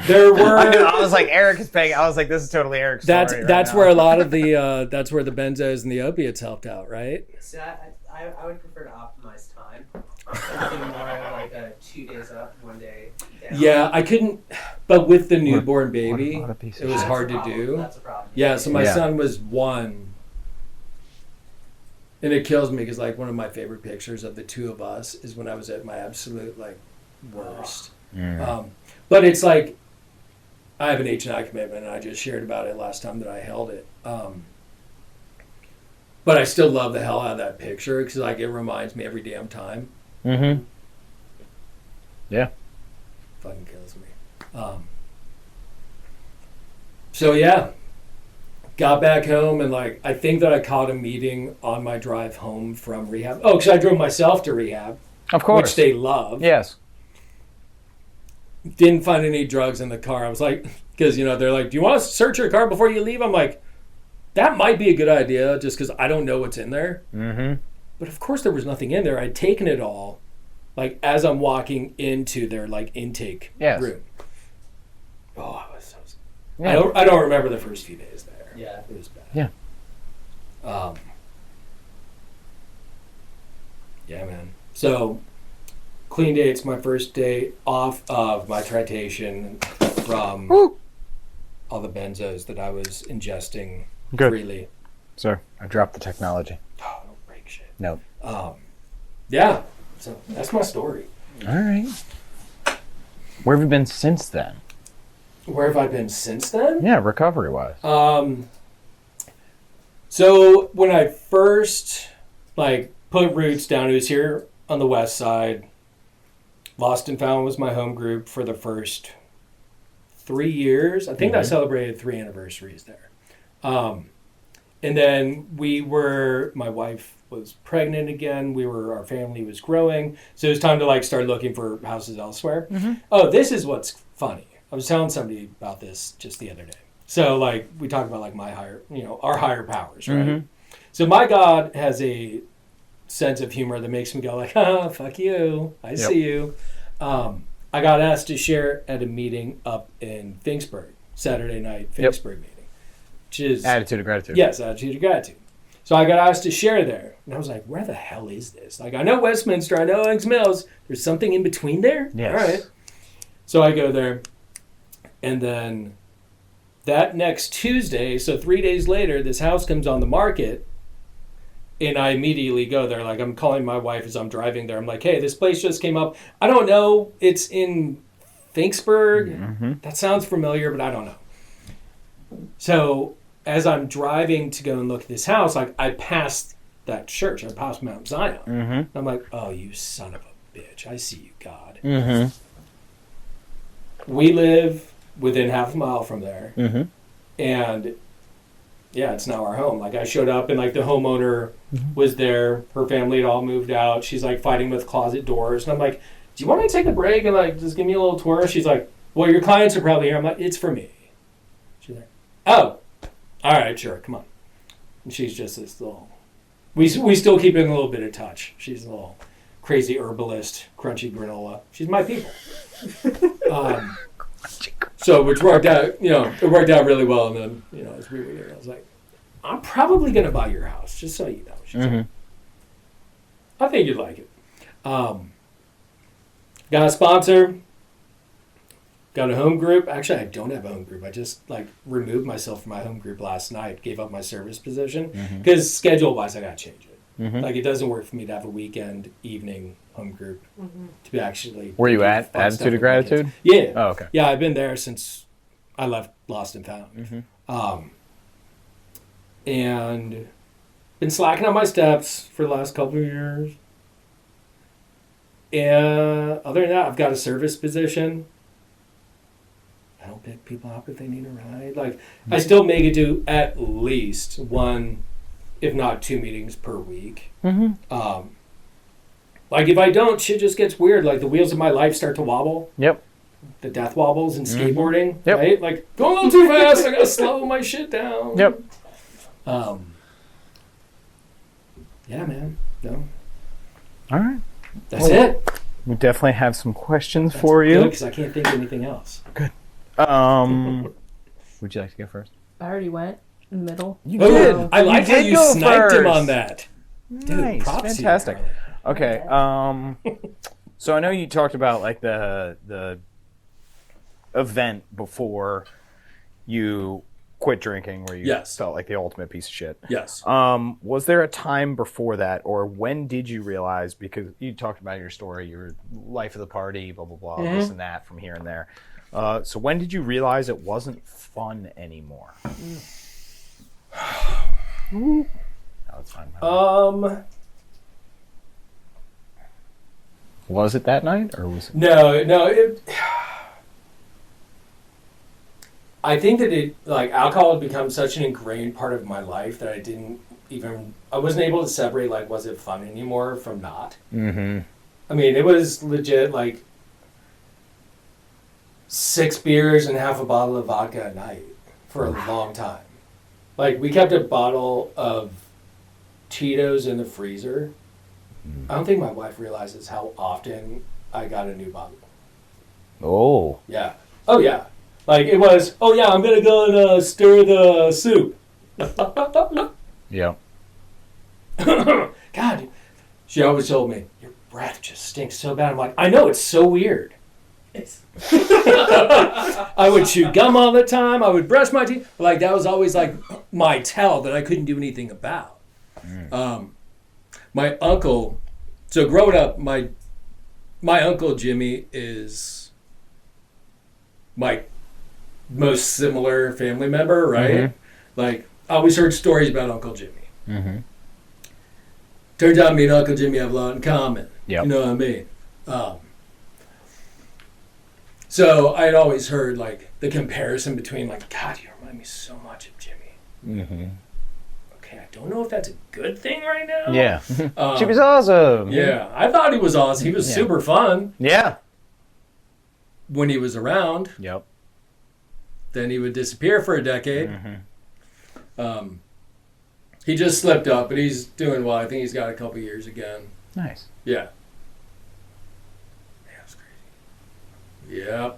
Speaker 3: There were.
Speaker 1: I was like, Eric is paying. I was like, this is totally Eric's story.
Speaker 3: That's where a lot of the that's where the benzos and the opiates helped out, right?
Speaker 4: See, I would prefer to optimize time. Do more like 2 days up, 1 day down.
Speaker 3: Yeah, I couldn't. But with the newborn baby,
Speaker 1: what a piece of
Speaker 3: it was
Speaker 4: That's
Speaker 3: hard
Speaker 4: a
Speaker 3: to
Speaker 4: problem.
Speaker 3: do.
Speaker 4: That's a problem.
Speaker 3: Yeah, so my
Speaker 1: Yeah.
Speaker 3: son was 1. And it kills me because like one of my favorite pictures of the two of us is when I was at my absolute like worst. But it's like I have an H&I commitment, and I just shared about it last time that I held it. But I still love the hell out of that picture because like it reminds me every damn time.
Speaker 1: Yeah.
Speaker 3: Fucking kills me. So yeah, got back home and like I think that I caught a meeting on my drive home from rehab. Oh, because I drove myself to rehab.
Speaker 1: Of course.
Speaker 3: Which they love.
Speaker 1: Yes.
Speaker 3: Didn't find any drugs in the car. I was like, because, you know, they're like, do you want to search your car before you leave? I'm like, that might be a good idea just because I don't know what's in there.
Speaker 1: Mm-hmm.
Speaker 3: But of course there was nothing in there. I'd taken it all, like, as I'm walking into their, like, intake room. Oh,
Speaker 1: Yeah.
Speaker 3: I don't remember the first few days there.
Speaker 4: Yeah.
Speaker 3: It was bad.
Speaker 1: Yeah.
Speaker 3: Yeah, man. So, clean date's my first day off of my titration from all the benzos that I was ingesting freely.
Speaker 1: Sir, I dropped the technology.
Speaker 3: Oh, don't break shit.
Speaker 1: No.
Speaker 3: Yeah. So that's my story.
Speaker 1: All right. Where have you been since then?
Speaker 3: Where have I been since then?
Speaker 1: Yeah, recovery-wise.
Speaker 3: So when I first put roots down, it was here on the west side. Lost and Found was my home group for the first 3 years. I think I celebrated 3 anniversaries there. And then my wife was pregnant again. Our family was growing. So it was time to start looking for houses elsewhere. Mm-hmm. Oh, this is what's funny. I was telling somebody about this just the other day. So we talk about our higher powers, right? Mm-hmm. So my God has a sense of humor that makes me go oh, fuck you. I see you. I got asked to share at a meeting up in Finksburg, Saturday night Finksburg meeting. Which is
Speaker 1: Attitude of Gratitude.
Speaker 3: Yes, Attitude of Gratitude. So I got asked to share there. And I was like, where the hell is this? I know Westminster, I know Eggs Mills. There's something in between there?
Speaker 1: Yes.
Speaker 3: All right. So I go there. And then that next Tuesday, so 3 days later, this house comes on the market. And I immediately go there. I'm calling my wife as I'm driving there. I'm like, hey, this place just came up. I don't know. It's in Finksburg. Mm-hmm. That sounds familiar, but I don't know. So as I'm driving to go and look at this house, I passed that church. I passed Mount Zion. Mm-hmm. I'm like, oh, you son of a bitch. I see you, God. Mm-hmm. We live within half a mile from there. Mm-hmm. And yeah, it's now our home. I showed up and the homeowner was there. Her family had all moved out. She's fighting with closet doors. And I'm like, do you want me to take a break and just give me a little tour? She's like, well, your clients are probably here. I'm like, it's for me. She's like, oh, all right, sure, come on. And she's just this little, we still keep in a little bit of touch. She's a little crazy herbalist, crunchy granola. She's my people. So which worked out, it worked out really well. And then, as we were there, I was like, I'm probably going to buy your house, just so you know. She's like, I think you'd like it. Got a sponsor. Got a home group. Actually, I don't have a home group. I just removed myself from my home group last night. Gave up my service position because schedule-wise, I got to change it. Mm-hmm. It doesn't work for me to have a weekend, evening home group to be actually.
Speaker 1: Where you at? Attitude of Gratitude?
Speaker 3: Yeah.
Speaker 1: Oh, okay.
Speaker 3: Yeah, I've been there since I left Lost and Found. Mm-hmm. And been slacking on my steps for the last couple of years. And other than that, I've got a service position. I don't pick people up if they need a ride. I still make it to at least 1, if not 2 meetings per week. Mm-hmm. If I don't, shit just gets weird. The wheels of my life start to wobble. Yep. The death wobbles in skateboarding. Yep. Right? Going a little too fast. I gotta slow my shit down. Yep. Yeah, man. No.
Speaker 1: All right.
Speaker 3: That's it.
Speaker 1: We definitely have some questions for you.
Speaker 3: Because I can't think of anything else.
Speaker 1: Good. Would you like to go first?
Speaker 2: I already went in the middle.
Speaker 1: You did.
Speaker 3: I like how you sniped him on that. Dude,
Speaker 1: nice. Fantastic. Okay. So I know you talked about the event before you quit drinking where you felt like the ultimate piece of shit.
Speaker 3: Yes.
Speaker 1: Was there a time before that, or when did you realize, because you talked about your story, your life of the party, blah, blah, blah, this and that from here and there. So when did you realize it wasn't fun anymore? No, it's fine. Was it that night, or was it?
Speaker 3: No. I think that alcohol had become such an ingrained part of my life that I wasn't able to separate, like, was it fun anymore from not.
Speaker 1: Mm-hmm.
Speaker 3: I mean, it was legit, like, 6 beers and half a bottle of vodka a night for a long time. Like, we kept a bottle of Tito's in the freezer. I don't think my wife realizes how often I got a new bottle.
Speaker 1: Oh.
Speaker 3: Yeah. Oh, yeah. Like, it was, oh, yeah, I'm going to go and stir the soup.
Speaker 1: Yeah.
Speaker 3: God, she always told me, your breath just stinks so bad. I'm like, I know, it's so weird. I would chew gum all the time. I would brush my teeth. Like, that was always, like, my tell that I couldn't do anything about. My uncle, so growing up, my uncle Jimmy is my most similar family member, right? Mm-hmm. Like, I always heard stories about Uncle Jimmy. Mm-hmm. Turns out me and Uncle Jimmy have a lot in common. Yep. You know what I mean? So I'd always heard, like, the comparison between, like, God, you remind me so much of Jimmy. Mm-hmm. Okay, I don't know if that's a good thing right now.
Speaker 1: Yeah. Jimmy's awesome.
Speaker 3: Yeah, I thought he was awesome. He was super fun.
Speaker 1: Yeah.
Speaker 3: When he was around.
Speaker 1: Yep.
Speaker 3: Then he would disappear for a decade. Mm-hmm. He just slipped up, but he's doing well. I think he's got a couple years again.
Speaker 1: Nice.
Speaker 3: Yeah. That's crazy. Yeah.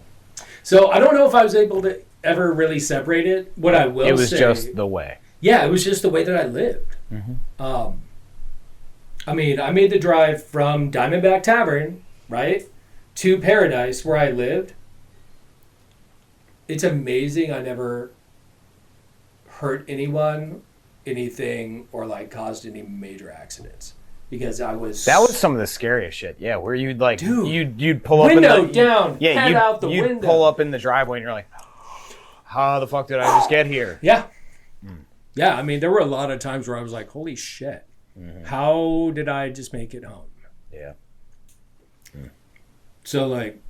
Speaker 3: So I don't know if I was able to ever really separate it. What I will say...
Speaker 1: It was just the way.
Speaker 3: Yeah, it was just the way that I lived. Mm-hmm. I mean, I made the drive from Diamondback Tavern, right, to Paradise, where I lived. It's amazing I never hurt anyone, anything, or, like, caused any major accidents. Because I was...
Speaker 1: That was some of the scariest shit. Yeah, where you'd, like...
Speaker 3: Dude,
Speaker 1: you'd pull up...
Speaker 3: Window down, head out the
Speaker 1: window. You'd pull up in the driveway and you're like, how the fuck did I just get here?
Speaker 3: Yeah. Yeah, I mean, there were a lot of times where I was like, holy shit. Mm-hmm. How did I just make it home?
Speaker 1: Yeah.
Speaker 3: So, like,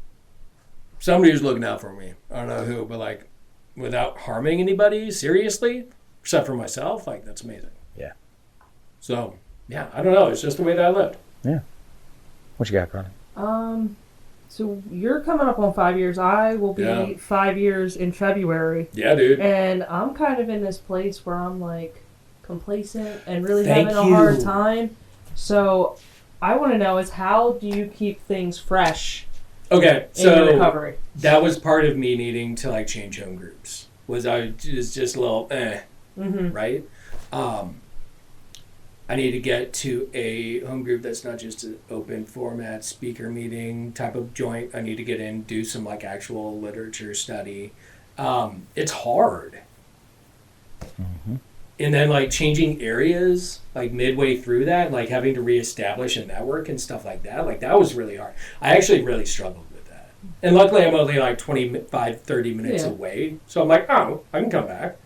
Speaker 3: somebody was looking out for me. I don't know who, but, like, without harming anybody, seriously, except for myself, like, that's amazing.
Speaker 1: Yeah.
Speaker 3: So, yeah, I don't know. It's just the way that I lived.
Speaker 1: Yeah. What you got, Connie?
Speaker 2: So you're coming up on 5 years. I will be 5 years in February.
Speaker 3: Yeah, dude.
Speaker 2: And I'm kind of in this place where I'm, like, complacent and really having a hard time. So I want to know is how do you keep things fresh?
Speaker 3: Okay,
Speaker 2: in your recovery?
Speaker 3: That was part of me needing to, like, change home groups. Was just a little right? I need to get to a home group that's not just an open format speaker meeting type of joint. I need to get in, do some, like, actual literature study. It's hard. Mm-hmm. And then, like, changing areas, like, midway through that, like, having to reestablish a network and stuff like that, that was really hard. I actually really struggled with that. And luckily I'm only, like, 25, 30 minutes away. So I'm like, oh, I can come back.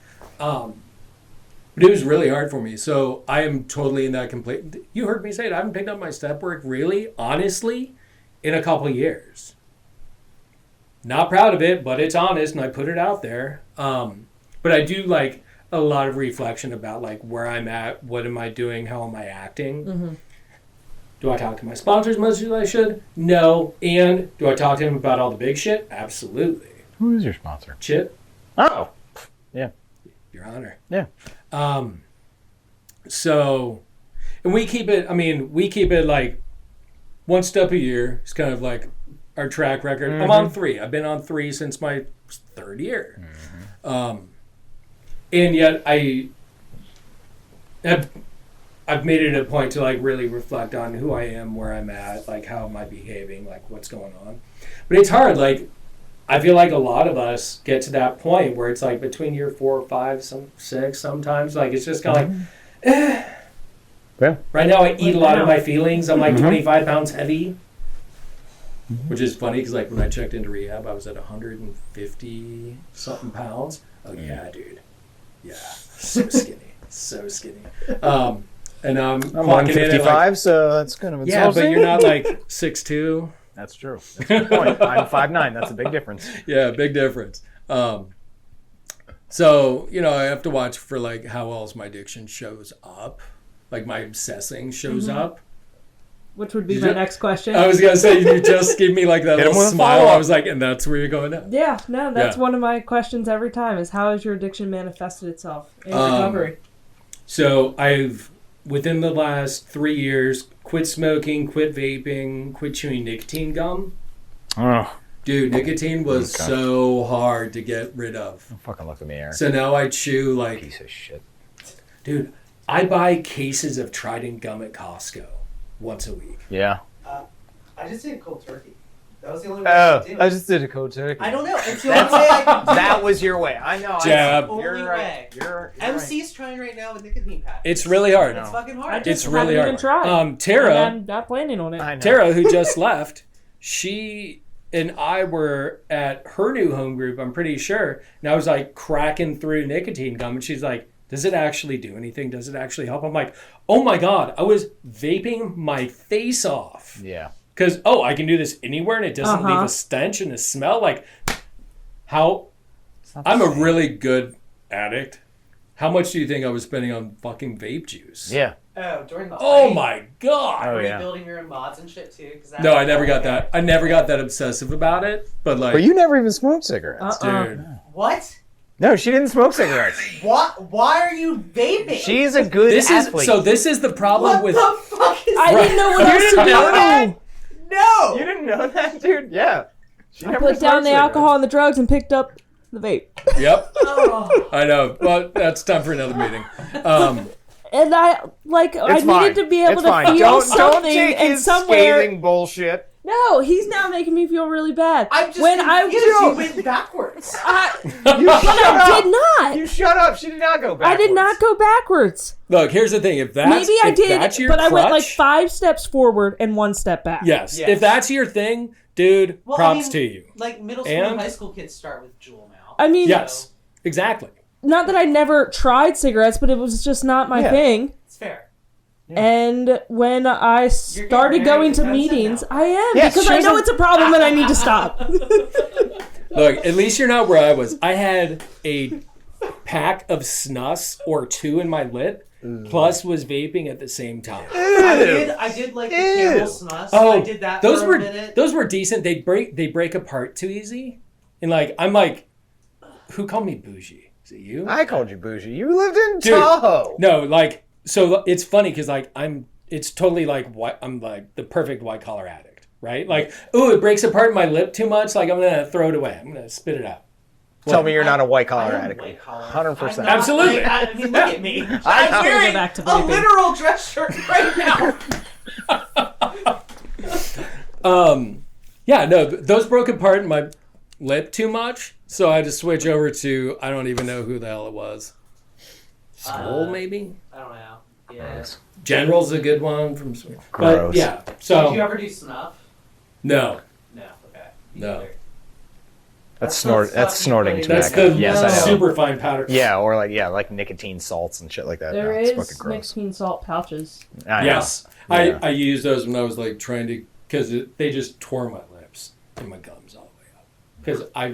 Speaker 3: But it was really hard for me. So I am totally in that complete... You heard me say it. I haven't picked up my step work really, honestly, in a couple of years. Not proud of it, but it's honest, and I put it out there. But I do, like, a lot of reflection about, like, where I'm at, what am I doing, how am I acting. Mm-hmm. Do I talk to my sponsors as much as I should? No. And do I talk to them about all the big shit? Absolutely.
Speaker 1: Who is your sponsor?
Speaker 3: Chip.
Speaker 1: Oh. Yeah.
Speaker 3: Your Honor.
Speaker 1: Yeah.
Speaker 3: So, and we keep it like one step a year. It's kind of like our track record. Mm-hmm. I'm on 3. I've been on 3 since my 3rd year. Mm-hmm. And yet I've made it a point to, like, really reflect on who I am, where I'm at, like, how am I behaving, like, what's going on. But it's hard. Like, I feel like a lot of us get to that point where it's, like, between year 4 or 5, 6 sometimes. Like, it's just kind of like,
Speaker 1: Yeah.
Speaker 3: Right now I eat a lot of my feelings. I'm, like, 25 pounds heavy. Mm-hmm. Which is funny because, like, when I checked into rehab, I was at 150-something pounds. Oh, yeah, dude. Yeah. So skinny. So skinny. And I'm
Speaker 1: 155, like, so that's kind of insulting.
Speaker 3: Yeah, but you're not, like, 6'2".
Speaker 1: That's true. That's a good point. I'm 5'9". That's a big difference.
Speaker 3: Yeah, big difference. So, I have to watch for like how else my addiction shows up. Like my obsessing shows up.
Speaker 2: Which would be my next question.
Speaker 3: I was going to say, you just give me like that little smile. I was like, and that's where you're going now.
Speaker 2: Yeah, no, that's one of my questions every time is how has your addiction manifested itself in recovery?
Speaker 3: So I've, within the last 3 years, quit smoking, quit vaping, quit chewing nicotine gum.
Speaker 1: Oh.
Speaker 3: Dude, nicotine was so hard to get rid of.
Speaker 1: Don't fucking look at me, Eric.
Speaker 3: So now I chew like...
Speaker 1: Piece of shit.
Speaker 3: Dude, I buy cases of Trident gum at Costco once a week.
Speaker 1: Yeah.
Speaker 4: I just did cold turkey. That was the only way I could do it.
Speaker 1: I just did a cold turkey.
Speaker 4: I don't know. It's the only way I could do
Speaker 1: That
Speaker 4: it.
Speaker 1: was your way. I know.
Speaker 3: Jab.
Speaker 4: Only
Speaker 1: You're
Speaker 4: way.
Speaker 1: right. You're
Speaker 4: MC's trying right now with nicotine patches.
Speaker 3: It's really hard.
Speaker 4: It's fucking
Speaker 2: I
Speaker 4: hard.
Speaker 2: just
Speaker 3: It's really
Speaker 2: haven't
Speaker 3: hard.
Speaker 2: even tried.
Speaker 3: Tara,
Speaker 2: And I'm not planning on it.
Speaker 1: I know.
Speaker 3: Tara, who just left, she and I were at her new home group, I'm pretty sure. And I was like cracking through nicotine gum. And she's like, does it actually do anything? Does it actually help? I'm like, oh my God, I was vaping my face off.
Speaker 1: Yeah.
Speaker 3: Because, I can do this anywhere and it doesn't leave a stench and a smell. Like, how... I'm a really good addict. How much do you think I was spending on fucking vape juice?
Speaker 1: Yeah.
Speaker 4: Oh, during the
Speaker 3: Oh
Speaker 4: fight,
Speaker 3: my God.
Speaker 1: Oh,
Speaker 4: were you
Speaker 1: yeah.
Speaker 4: building your own mods and shit too?
Speaker 3: No, I never got that. I never got that obsessive about it. But like...
Speaker 1: But you never even smoked cigarettes.
Speaker 3: Dude.
Speaker 4: What?
Speaker 1: No, she didn't smoke cigarettes.
Speaker 4: What? Why are you vaping?
Speaker 1: She's a good athlete.
Speaker 3: This is the problem
Speaker 4: What
Speaker 3: with...
Speaker 4: the fuck is
Speaker 2: I didn't know what
Speaker 1: You
Speaker 2: else to
Speaker 1: didn't know that?
Speaker 2: do.
Speaker 4: No!
Speaker 1: You didn't know that, dude? Yeah. She
Speaker 2: I
Speaker 1: never
Speaker 2: put down
Speaker 1: smoked
Speaker 2: the
Speaker 1: cigarettes.
Speaker 2: alcohol and the drugs and picked up the vape.
Speaker 3: Yep.
Speaker 4: Oh.
Speaker 3: I know. Well, that's time for another meeting.
Speaker 2: And I needed to be able to feel
Speaker 1: Don't
Speaker 2: something
Speaker 1: take
Speaker 2: and
Speaker 1: his
Speaker 2: somewhere.
Speaker 1: scathing bullshit.
Speaker 2: No, he's now making me feel really bad.
Speaker 4: I'm just
Speaker 2: when I
Speaker 4: confused. You went backwards.
Speaker 2: I did not.
Speaker 1: You shut up. She did not go back.
Speaker 2: I did not go backwards.
Speaker 3: Look, here's the thing. If that's
Speaker 2: Maybe I
Speaker 3: if
Speaker 2: did,
Speaker 3: that's your
Speaker 2: but I went like
Speaker 3: crutch-
Speaker 2: 5 steps forward and 1 step back.
Speaker 3: Yes.
Speaker 4: Yes.
Speaker 3: If that's your thing, dude,
Speaker 4: Well,
Speaker 3: props
Speaker 4: I mean,
Speaker 3: to you.
Speaker 4: Like middle school
Speaker 3: And-
Speaker 4: and high school kids start with Juul now.
Speaker 2: I mean,
Speaker 3: Yes. Exactly.
Speaker 2: not that I never tried cigarettes, but it was just not my thing.
Speaker 4: It's fair.
Speaker 2: And when I started
Speaker 4: very
Speaker 2: going to
Speaker 4: defensive
Speaker 2: meetings,
Speaker 4: now.
Speaker 2: I am
Speaker 1: Yes,
Speaker 2: because I
Speaker 1: she's
Speaker 2: know
Speaker 1: a-
Speaker 2: it's a problem and I need to stop.
Speaker 3: Look, at least you're not where I was. I had a pack of snus or 2 in my lip, plus was vaping at the same time.
Speaker 4: I did like the Camel Snus. I did that
Speaker 3: those
Speaker 4: for
Speaker 3: were
Speaker 4: a minute.
Speaker 3: those were decent. They break apart too easy, and like I'm like, who called me bougie? Is it you?
Speaker 1: I called you bougie. You lived in
Speaker 3: Dude,
Speaker 1: Tahoe.
Speaker 3: No, like so it's funny because like it's totally like I'm like the perfect white collar addict, right? Like, ooh, it breaks apart my lip too much. Like I'm gonna throw it away. I'm gonna spit it out.
Speaker 1: Tell me you're not a white
Speaker 4: I
Speaker 1: collar
Speaker 4: am
Speaker 1: addict.
Speaker 4: white collar.
Speaker 1: 100%.
Speaker 4: I'm not,
Speaker 3: Absolutely.
Speaker 4: like, I mean, look at me.
Speaker 1: I'm
Speaker 4: I'm
Speaker 2: gonna
Speaker 4: wearing
Speaker 2: go back to
Speaker 4: a
Speaker 2: vaping.
Speaker 4: literal dress shirt right now.
Speaker 3: Yeah, no, those broke apart in my lip too much, so I had to switch over to I don't even know who the hell it was. Skull, maybe.
Speaker 4: I don't know. Yeah.
Speaker 3: General's a good one from. But
Speaker 1: Gross.
Speaker 3: yeah,
Speaker 4: Did you
Speaker 3: so
Speaker 4: ever do snuff?
Speaker 3: no,
Speaker 4: No. Okay. Me
Speaker 3: No.
Speaker 4: neither.
Speaker 1: That's
Speaker 4: That's
Speaker 1: snorting
Speaker 4: not-
Speaker 3: that's
Speaker 1: tobacco.
Speaker 3: the
Speaker 1: Yes, I know.
Speaker 3: super fine powder.
Speaker 1: Yeah, or like nicotine salts and shit like that.
Speaker 2: There
Speaker 1: No, it's
Speaker 2: is
Speaker 1: fucking gross.
Speaker 2: nicotine salt pouches.
Speaker 1: I know.
Speaker 3: Yes,
Speaker 1: Yeah.
Speaker 3: I used those when I was like trying to because they just tore my lips and my gums all the way up because I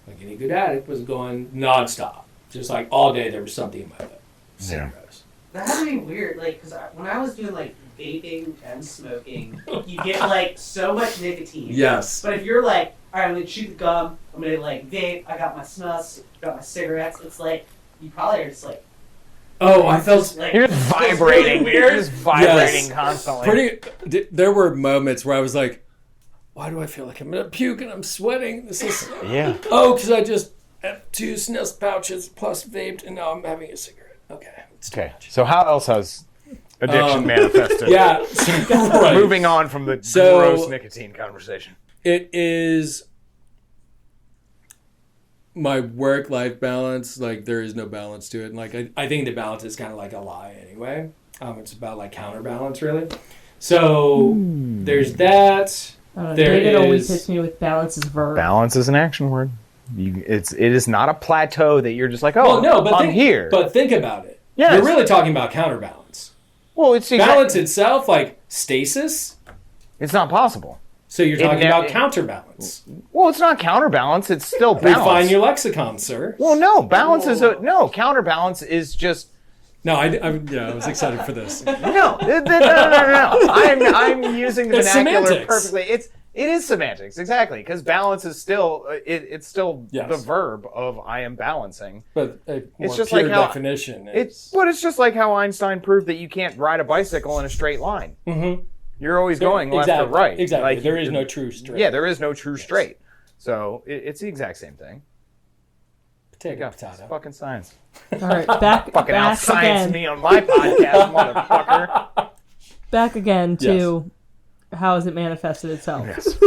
Speaker 3: like any good addict was going nonstop, just like all day there was something in my lip. So
Speaker 1: Yeah.
Speaker 3: gross.
Speaker 4: That had to be weird, like, because when I was doing, like, vaping and smoking, you get, like, so much nicotine.
Speaker 3: Yes.
Speaker 4: But if you're like, all right, I'm going to chew the gum, I'm going to, like, vape, I got my snus, got my cigarettes, it's like, you probably are just, like...
Speaker 3: Oh, I felt
Speaker 4: like,
Speaker 1: You're just
Speaker 4: it's really
Speaker 1: vibrating.
Speaker 4: weird.
Speaker 1: You're just vibrating
Speaker 3: Yes.
Speaker 1: constantly.
Speaker 3: There were moments where I was like, why do I feel like I'm going to puke and I'm sweating? This is...
Speaker 1: Yeah.
Speaker 3: because I just have 2 snus pouches plus vaped and now I'm having a cigarette. Okay. It's too
Speaker 1: Okay.
Speaker 3: much.
Speaker 1: So how else has addiction manifested?
Speaker 3: Yeah. Right.
Speaker 1: Moving on from the
Speaker 3: So-
Speaker 1: gross nicotine conversation.
Speaker 3: It is my work-life balance. Like, there is no balance to it. And, like, I think the balance is kind of like a lie anyway. It's about, like, counterbalance, really. So, there's that. There
Speaker 2: David always
Speaker 3: is-
Speaker 2: hits me with balance is a verb.
Speaker 1: Balance is an action word. It is not a plateau that you're just like, oh,
Speaker 3: Well, no, but
Speaker 1: I'm here.
Speaker 3: But think about it.
Speaker 1: Yes.
Speaker 3: You're really talking about counterbalance.
Speaker 1: Well, it's
Speaker 3: Balance itself, like stasis.
Speaker 1: It's not possible.
Speaker 3: So you're talking about counterbalance.
Speaker 1: Well, it's not counterbalance. It's still balance.
Speaker 3: Refine your lexicon, sir.
Speaker 1: Well, no. Balance is no. Counterbalance is just.
Speaker 3: No, I was excited for this.
Speaker 1: No. I'm using the
Speaker 3: It's
Speaker 1: vernacular
Speaker 3: semantics.
Speaker 1: perfectly. It is semantics, exactly, because balance is still it's still the verb of I am balancing.
Speaker 3: But a more
Speaker 1: It's just
Speaker 3: pure
Speaker 1: like how
Speaker 3: definition.
Speaker 1: it's just like how Einstein proved that you can't ride a bicycle in a straight line.
Speaker 3: Mm-hmm.
Speaker 1: You're always going left or right.
Speaker 3: Exactly.
Speaker 1: Like,
Speaker 3: There is no true straight.
Speaker 1: Yeah, there is no true straight. So it's the exact same thing.
Speaker 3: Potato,
Speaker 1: It's
Speaker 3: potato.
Speaker 1: fucking science.
Speaker 2: All right, back
Speaker 1: Fucking out
Speaker 2: back
Speaker 1: science
Speaker 2: again.
Speaker 1: me on my podcast, motherfucker.
Speaker 2: Back again to how has it manifested itself?
Speaker 1: Yes.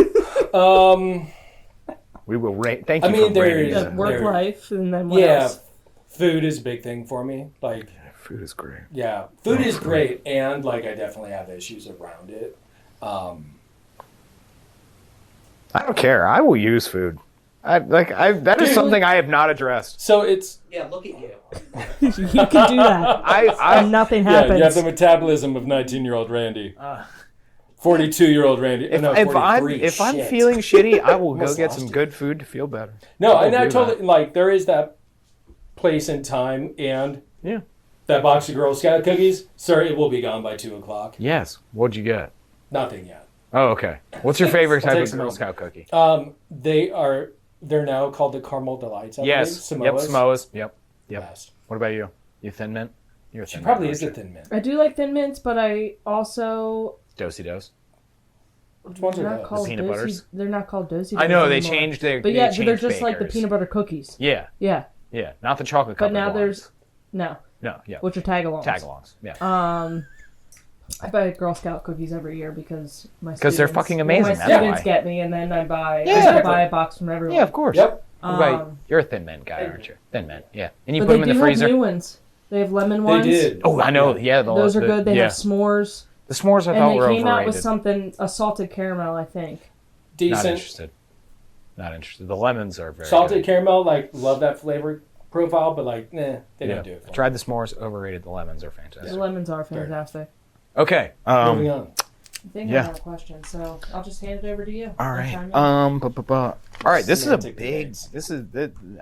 Speaker 1: We will rate. Thank you for rating
Speaker 3: there's-
Speaker 1: it.
Speaker 2: Work life, and then what
Speaker 3: Yeah,
Speaker 2: else?
Speaker 3: food is a big thing for me. Like,
Speaker 1: Food is great.
Speaker 3: yeah, food is great, and like I definitely have issues around it.
Speaker 1: I don't care. I will use food. That is
Speaker 3: Dude.
Speaker 1: something I have not addressed.
Speaker 3: So it's
Speaker 4: Yeah, look at you.
Speaker 2: You can do that, and nothing happens.
Speaker 3: you have the metabolism of 19-year-old Randy, 42-year-old Randy.
Speaker 1: If I'm feeling shitty, I will go
Speaker 3: Almost
Speaker 1: get
Speaker 3: lost
Speaker 1: some
Speaker 3: it.
Speaker 1: good food to feel better.
Speaker 3: no,
Speaker 1: I will
Speaker 3: and I
Speaker 1: do
Speaker 3: totally
Speaker 1: that.
Speaker 3: like there is that place and time, and
Speaker 1: Yeah.
Speaker 3: that box of Girl Scout cookies, sir, it will be gone by 2:00.
Speaker 1: Yes. What'd you get?
Speaker 3: Nothing yet.
Speaker 1: Oh, okay. What's your favorite
Speaker 3: I'll
Speaker 1: type
Speaker 3: take
Speaker 1: of
Speaker 3: some
Speaker 1: Girl
Speaker 3: more.
Speaker 1: Scout cookie?
Speaker 3: They're now called the Caramel Delights. I
Speaker 1: Yes.
Speaker 3: believe.
Speaker 1: Yep.
Speaker 3: Samoas.
Speaker 1: Samoas. Yep.
Speaker 3: Best.
Speaker 1: What about you? You Thin Mint? You're a
Speaker 3: She
Speaker 1: Thin
Speaker 3: probably
Speaker 1: Mint,
Speaker 3: is a
Speaker 1: aren't you?
Speaker 3: Thin Mint.
Speaker 2: I do like Thin Mints, but I also
Speaker 1: Dosey Dos.
Speaker 3: Which ones
Speaker 2: they're
Speaker 3: are
Speaker 2: not
Speaker 3: those?
Speaker 2: called
Speaker 1: peanut
Speaker 2: Dosey-
Speaker 1: butters?
Speaker 2: They're not called Dosey.
Speaker 1: I know they
Speaker 2: anymore.
Speaker 1: changed their.
Speaker 2: But yeah,
Speaker 1: they
Speaker 2: they're
Speaker 1: changed
Speaker 2: just like the
Speaker 1: bakers.
Speaker 2: peanut butter cookies.
Speaker 1: Yeah.
Speaker 2: Yeah,
Speaker 1: Yeah. Not the chocolate.
Speaker 2: but
Speaker 1: covered
Speaker 2: now
Speaker 1: ones.
Speaker 2: there's no,
Speaker 1: no. Yeah.
Speaker 2: which are tag-alongs.
Speaker 1: Tag-alongs. Yeah.
Speaker 2: I buy Girl Scout cookies every year because my
Speaker 1: 'Cause they're
Speaker 2: students-
Speaker 1: fucking amazing,
Speaker 2: My
Speaker 1: that's
Speaker 2: students
Speaker 1: why.
Speaker 2: get me, and then I buy.
Speaker 1: Yeah.
Speaker 2: I
Speaker 3: Exactly.
Speaker 2: buy a box from everyone.
Speaker 1: Yeah. Of course.
Speaker 3: Yep.
Speaker 1: What about- you're a Thin Mint guy,
Speaker 2: Thin
Speaker 1: aren't you? Thin Mint. Yeah. And you
Speaker 2: But
Speaker 1: put
Speaker 2: they
Speaker 1: them in
Speaker 2: do
Speaker 1: the freezer.
Speaker 2: have new ones. They have lemon
Speaker 3: They
Speaker 2: ones.
Speaker 3: did.
Speaker 1: Oh, I know. Yeah.
Speaker 2: Those are good. They
Speaker 1: yeah.
Speaker 2: have s'mores,
Speaker 1: The s'mores I
Speaker 2: and
Speaker 1: thought
Speaker 2: they
Speaker 1: were
Speaker 2: came out with
Speaker 1: overrated.
Speaker 2: something a salted caramel, I think.
Speaker 1: Not
Speaker 3: Decent.
Speaker 1: interested. Not interested. The lemons are very
Speaker 3: Salted
Speaker 1: good.
Speaker 3: caramel, like, love that flavor profile, but like, they
Speaker 1: Yeah.
Speaker 3: don't do it for me.
Speaker 1: Tried the s'mores. Overrated. The lemons are fantastic.
Speaker 2: The lemons are fantastic.
Speaker 1: Okay.
Speaker 3: Moving on.
Speaker 2: I think
Speaker 1: Yeah.
Speaker 2: I have a question, so I'll just hand it over to you.
Speaker 1: All
Speaker 2: I'll
Speaker 1: right.
Speaker 2: chime in.
Speaker 1: All right. This is a
Speaker 3: Semantic
Speaker 1: big.
Speaker 3: debates.
Speaker 1: This is.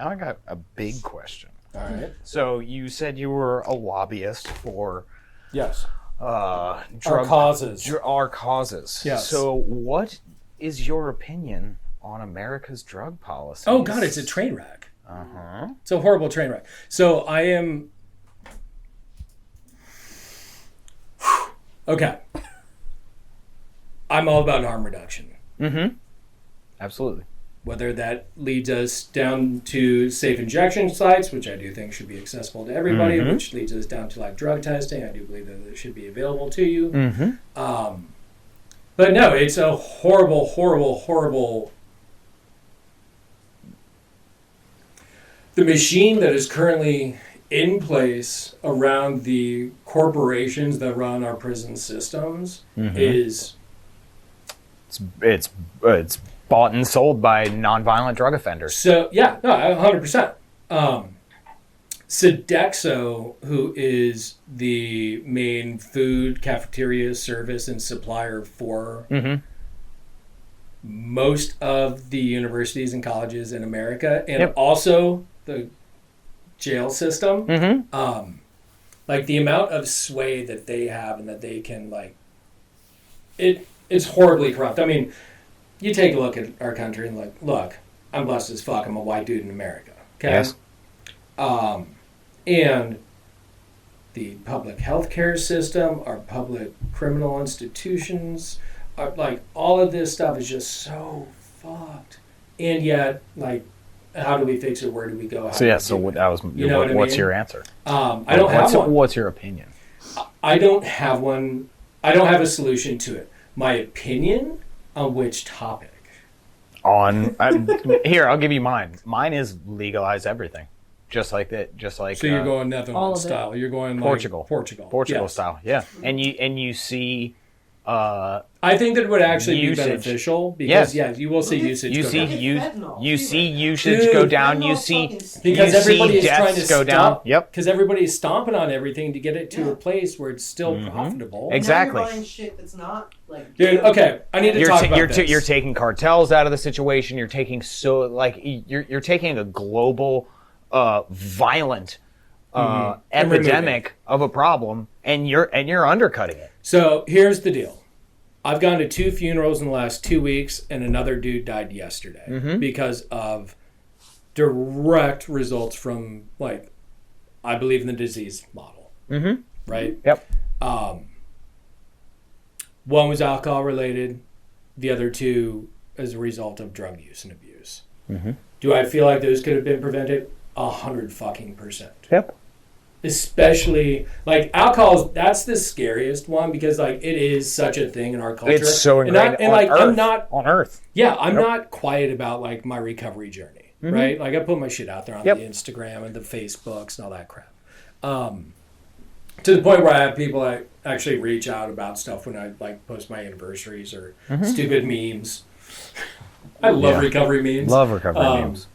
Speaker 1: I got a big question.
Speaker 3: All right.
Speaker 1: So you said you were a lobbyist for
Speaker 3: Yes.
Speaker 1: drug
Speaker 3: Our causes.
Speaker 1: Our causes.
Speaker 3: Yes.
Speaker 1: So what is your opinion on America's drug policy?
Speaker 3: Oh, God, it's a train wreck.
Speaker 1: Uh-huh.
Speaker 3: It's a horrible train wreck. So I am... Okay. I'm all about harm reduction.
Speaker 1: Mm-hmm. Absolutely.
Speaker 3: Whether that leads us down to safe injection sites, which I do think should be accessible to everybody,
Speaker 1: Mhm.
Speaker 3: which leads us down to like drug testing. I do believe that it should be available to you.
Speaker 1: Mm-hmm.
Speaker 3: But no, it's a horrible, horrible, horrible. The machine that is currently in place around the corporations that run our prison systems is
Speaker 1: It's bought and sold by nonviolent drug offenders.
Speaker 3: so, yeah, no, 100%. Sodexo, who is the main food cafeteria service and supplier for
Speaker 1: Mm-hmm.
Speaker 3: most of the universities and colleges in America, and
Speaker 1: Yep.
Speaker 3: also the jail system,
Speaker 1: Mm-hmm.
Speaker 3: like the amount of sway that they have and that they can like, it's horribly corrupt. I mean, you take a look at our country and like, look, I'm blessed as fuck. I'm a white dude in America. Okay.
Speaker 1: Yes.
Speaker 3: And the public healthcare system, our public criminal institutions, are, like all of this stuff is just so fucked. And yet, like, how do we fix it? Where do we go? How
Speaker 1: So
Speaker 3: do
Speaker 1: yeah.
Speaker 3: we
Speaker 1: So
Speaker 3: do
Speaker 1: what,
Speaker 3: it?
Speaker 1: that was.
Speaker 3: You know what I
Speaker 1: what's
Speaker 3: mean?
Speaker 1: your answer?
Speaker 3: I don't have one.
Speaker 1: What's your opinion?
Speaker 3: I don't have one. I don't have a solution to it. My opinion on which topic?
Speaker 1: Here, I'll give you mine. Mine is legalize everything, just like that. Just like
Speaker 3: So you're going
Speaker 2: all
Speaker 3: Netherlands
Speaker 2: of it.
Speaker 3: style. You're going like
Speaker 1: Portugal
Speaker 3: Portugal
Speaker 1: Portugal
Speaker 3: Yes.
Speaker 1: style. Yeah, and you see
Speaker 3: I think that it would actually
Speaker 1: usage.
Speaker 3: be beneficial because you will see usage
Speaker 1: You
Speaker 3: go
Speaker 1: see,
Speaker 3: down.
Speaker 1: you see usage go down. You see
Speaker 3: because everybody is trying to
Speaker 1: go down. Yep.
Speaker 3: Because everybody's stomping on everything to get it to a place where it's still profitable.
Speaker 1: Exactly.
Speaker 4: Now you're buying shit that's not like.
Speaker 3: Dude, okay, I need to talk about this.
Speaker 1: You're taking cartels out of the situation. You're taking you're taking a global, violent epidemic of a problem, and you're undercutting it.
Speaker 3: So here's the deal. I've gone to 2 funerals in the last 2 weeks, and another dude died yesterday because of direct results from, like, I believe in the disease model. Mm-hmm. Right?
Speaker 1: Yep.
Speaker 3: One was alcohol related. The other 2 as a result of drug use and abuse. Mm-hmm. Do I feel like those could have been prevented? 100%.
Speaker 1: Yep.
Speaker 3: Especially, like, alcohol, that's the scariest one because, like, it is such a thing in our culture.
Speaker 1: It's so ingrained on Earth.
Speaker 3: Yeah, I'm not quiet about, like, my recovery journey, right? Like, I put my shit out there on the Instagram and the Facebooks and all that crap. To the point where I have people that actually reach out about stuff when I, like, post my anniversaries or stupid memes. I love recovery memes.
Speaker 1: Love recovery memes.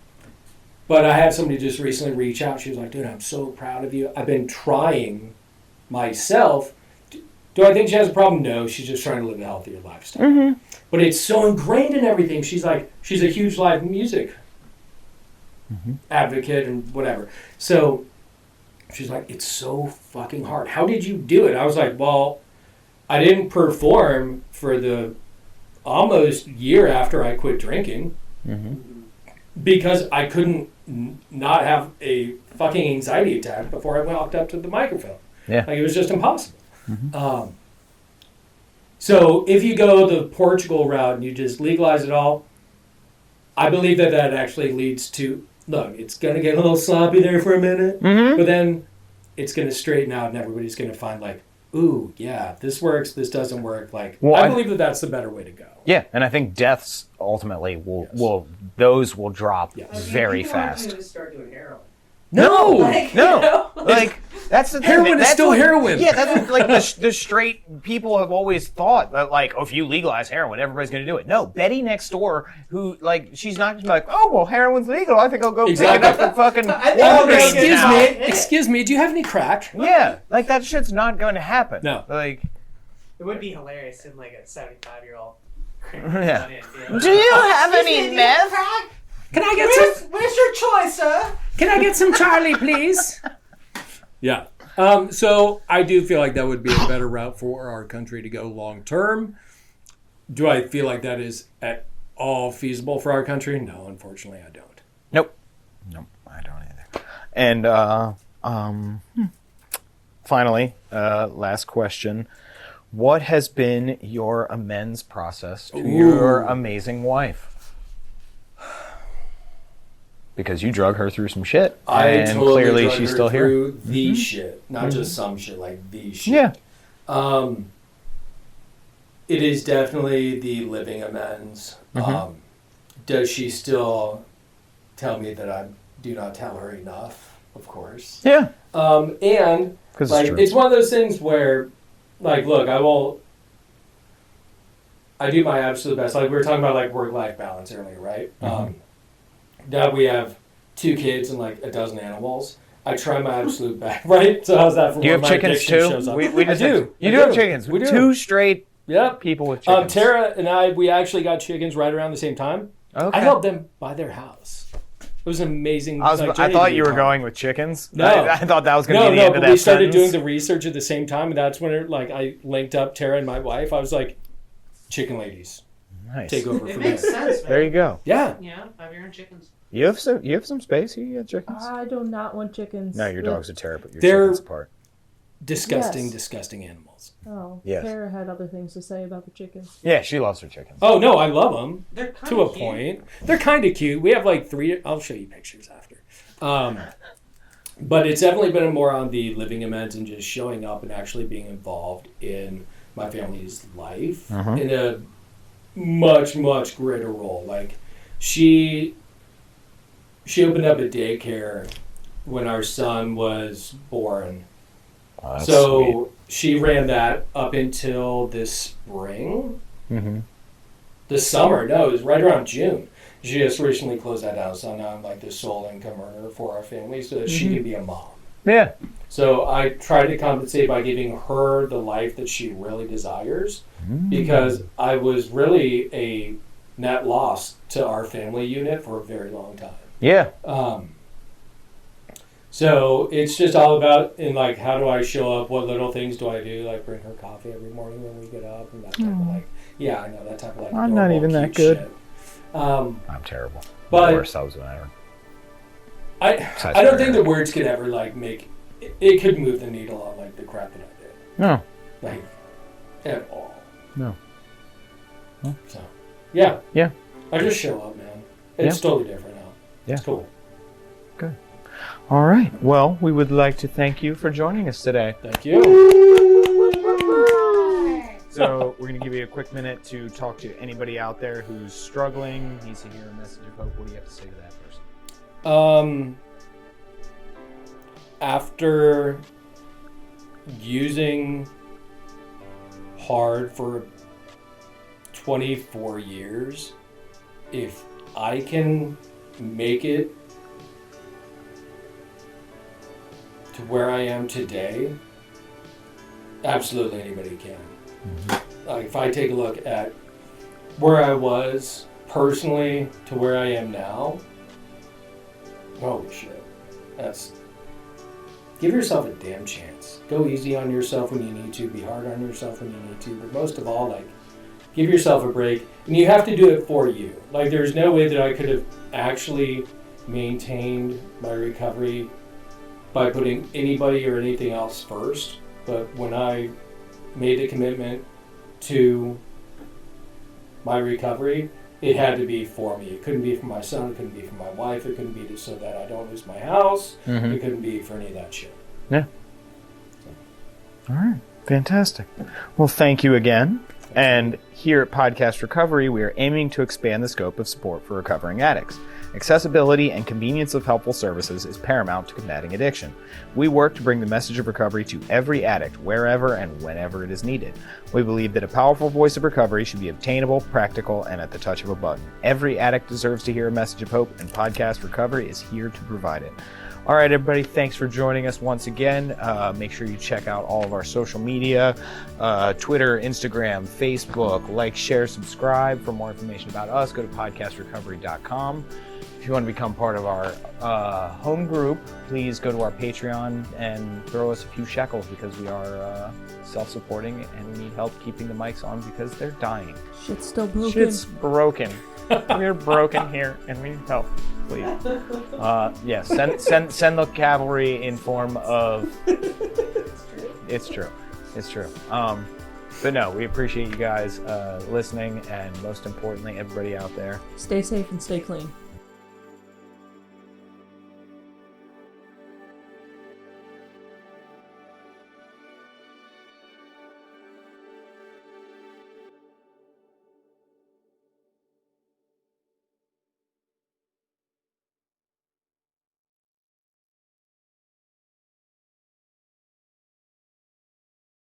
Speaker 3: But I had somebody just recently reach out. She was like, dude, I'm so proud of you. I've been trying myself. Do I think she has a problem? No, she's just trying to live a healthier lifestyle. Mm-hmm. But it's so ingrained in everything. She's like, she's a huge live music advocate and whatever. So she's like, it's so fucking hard. How did you do it? I was like, well, I didn't perform for the almost year after I quit drinking because I couldn't not have a fucking anxiety attack before I walked up to the microphone. Yeah. Like, it was just impossible. So if you go the Portugal route and you just legalize it all, I believe that actually leads to, look, it's going to get a little sloppy there for a minute, but then it's going to straighten out and everybody's going to find, like, ooh, yeah, this works, this doesn't work. Like, well, I believe that that's the better way to go.
Speaker 1: Yeah, and I think deaths ultimately will drop very fast.
Speaker 4: To start doing heroin.
Speaker 3: No,
Speaker 1: like that's the thing.
Speaker 3: Heroin is still heroin.
Speaker 1: Yeah, that's like the straight people have always thought that, like, oh, if you legalize heroin, everybody's going to do it. No, Betty next door, who, like, she's not just like, oh, well, heroin's legal. I think I'll go pick it up and fucking.
Speaker 3: Excuse me. Do you have any crack?
Speaker 1: Yeah, like, that shit's not going to happen.
Speaker 3: No,
Speaker 1: like,
Speaker 4: it would be hilarious in, like, a 75-year-old.
Speaker 1: Yeah. Do you have any meth?
Speaker 3: Can I get some?
Speaker 4: Where's your choice, sir?
Speaker 3: Can I get some Charlie, please? Yeah. So I do feel like that would be a better route for our country to go long term. Do I feel like that is at all feasible for our country? No, unfortunately, I don't.
Speaker 1: Nope, I don't either. And finally, last question. What has been your amends process to your amazing wife? Because you drug her through some shit, and
Speaker 3: totally
Speaker 1: clearly she's still here.
Speaker 3: Through the shit, not just some shit, like the shit.
Speaker 1: Yeah.
Speaker 3: It is definitely the living amends. Does she still tell me that I do not tell her enough? Of course.
Speaker 1: Yeah.
Speaker 3: And like, it's one of those things where, like, look, I do my absolute best. Like, we were talking about, like, work-life balance earlier, right? Now we have 2 kids and, like, a dozen animals. I try my absolute best, right? So how's that for?
Speaker 1: Do you have chickens too? I do. You do have chickens. We do. 2 straight people with chickens.
Speaker 3: Tara and I, we actually got chickens right around the same time. Okay. I helped them buy their house. It was amazing.
Speaker 1: I thought you were going with chickens. No. I thought that was going to be the end of that
Speaker 3: sentence. We started doing
Speaker 1: the
Speaker 3: research at the same time, and that's when I linked up Tara and my wife. I was like, chicken ladies.
Speaker 1: Nice.
Speaker 3: Take over
Speaker 4: it
Speaker 3: from
Speaker 4: makes sense, man.
Speaker 1: There you go.
Speaker 3: Yeah.
Speaker 4: Yeah, have your own chickens.
Speaker 1: You have some space. You got chickens.
Speaker 2: I do not want chickens.
Speaker 1: No, your dogs are terrible. Your
Speaker 3: They're
Speaker 1: chickens apart.
Speaker 3: Disgusting animals.
Speaker 2: Oh,
Speaker 1: yes.
Speaker 2: Tara had other things to say about the chickens.
Speaker 1: Yeah, she loves her chickens.
Speaker 3: Oh no, I love them.
Speaker 4: They're kind
Speaker 3: to
Speaker 4: of
Speaker 3: a point. They're kind of cute. We have like 3. I'll show you pictures after. But it's definitely been more on the living amends and just showing up and actually being involved in my family's life in a much, much greater role. Like, she opened up a daycare when our son was born.
Speaker 1: Oh,
Speaker 3: so she ran that up until this spring.
Speaker 1: Mm-hmm.
Speaker 3: This summer, no, it was right around June. She just recently closed that down, so now I'm like the sole income earner for our family so that she can be a mom.
Speaker 1: Yeah.
Speaker 3: So I try to compensate by giving her the life that she really desires, because I was really a net loss to our family unit for a very long time.
Speaker 1: Yeah.
Speaker 3: So it's just all about, like, how do I show up? What little things do I do? Like, bring her coffee every morning when we get up, and that type of, like, yeah, I know, that type of, like,
Speaker 1: I'm not even that good.
Speaker 3: Shit.
Speaker 1: I'm terrible.
Speaker 3: But
Speaker 1: the worst husband ever.
Speaker 3: I don't think the words could ever, like, make it could move the needle on, like, the crap that I did.
Speaker 1: No.
Speaker 3: Like, at all.
Speaker 1: No.
Speaker 3: So, yeah.
Speaker 1: Yeah.
Speaker 3: I just show up, man. It's totally different now.
Speaker 1: Yeah.
Speaker 3: It's cool.
Speaker 1: Good. All right. Well, we would like to thank you for joining us today.
Speaker 3: Thank you.
Speaker 1: So we're going to give you a quick minute to talk to anybody out there who's struggling, needs to hear a message of hope. What do you have to say to that person?
Speaker 3: After using hard for 24 years, if I can make it to where I am today, absolutely anybody can. Like, if I take a look at where I was personally to where I am now, holy shit. Give yourself a damn chance. Go easy on yourself when you need to, be hard on yourself when you need to, but most of all, like, give yourself a break. And you have to do it for you. Like, there's no way that I could have actually maintained my recovery by putting anybody or anything else first. But when I made the commitment to my recovery, it had to be for me. It couldn't be for my son. It couldn't be for my wife. It couldn't be so that I don't lose my house.
Speaker 1: Mm-hmm.
Speaker 3: It couldn't be for any of that shit.
Speaker 1: Yeah. All right. Fantastic. Well, thank you again. And here at Podcast Recovery, we are aiming to expand the scope of support for recovering addicts. Accessibility and convenience of helpful services is paramount to combating addiction. We work to bring the message of recovery to every addict, wherever and whenever it is needed. We believe that a powerful voice of recovery should be obtainable, practical, and at the touch of a button. Every addict deserves to hear a message of hope, and Podcast Recovery is here to provide it. All right, everybody, thanks for joining us once again. Make sure you check out all of our social media, Twitter, Instagram, Facebook. Like, share, subscribe. For more information about us, go to podcastrecovery.com. If you want to become part of our home group, please go to our Patreon and throw us a few shekels, because we are self-supporting and we need help keeping the mics on because they're dying.
Speaker 2: Shit's still broken.
Speaker 1: Shit's broken. We're broken here and we need help. Please. Yeah, send the cavalry in form of... It's true. It's true. But no, we appreciate you guys listening, and most importantly, everybody out there.
Speaker 2: Stay safe and stay clean.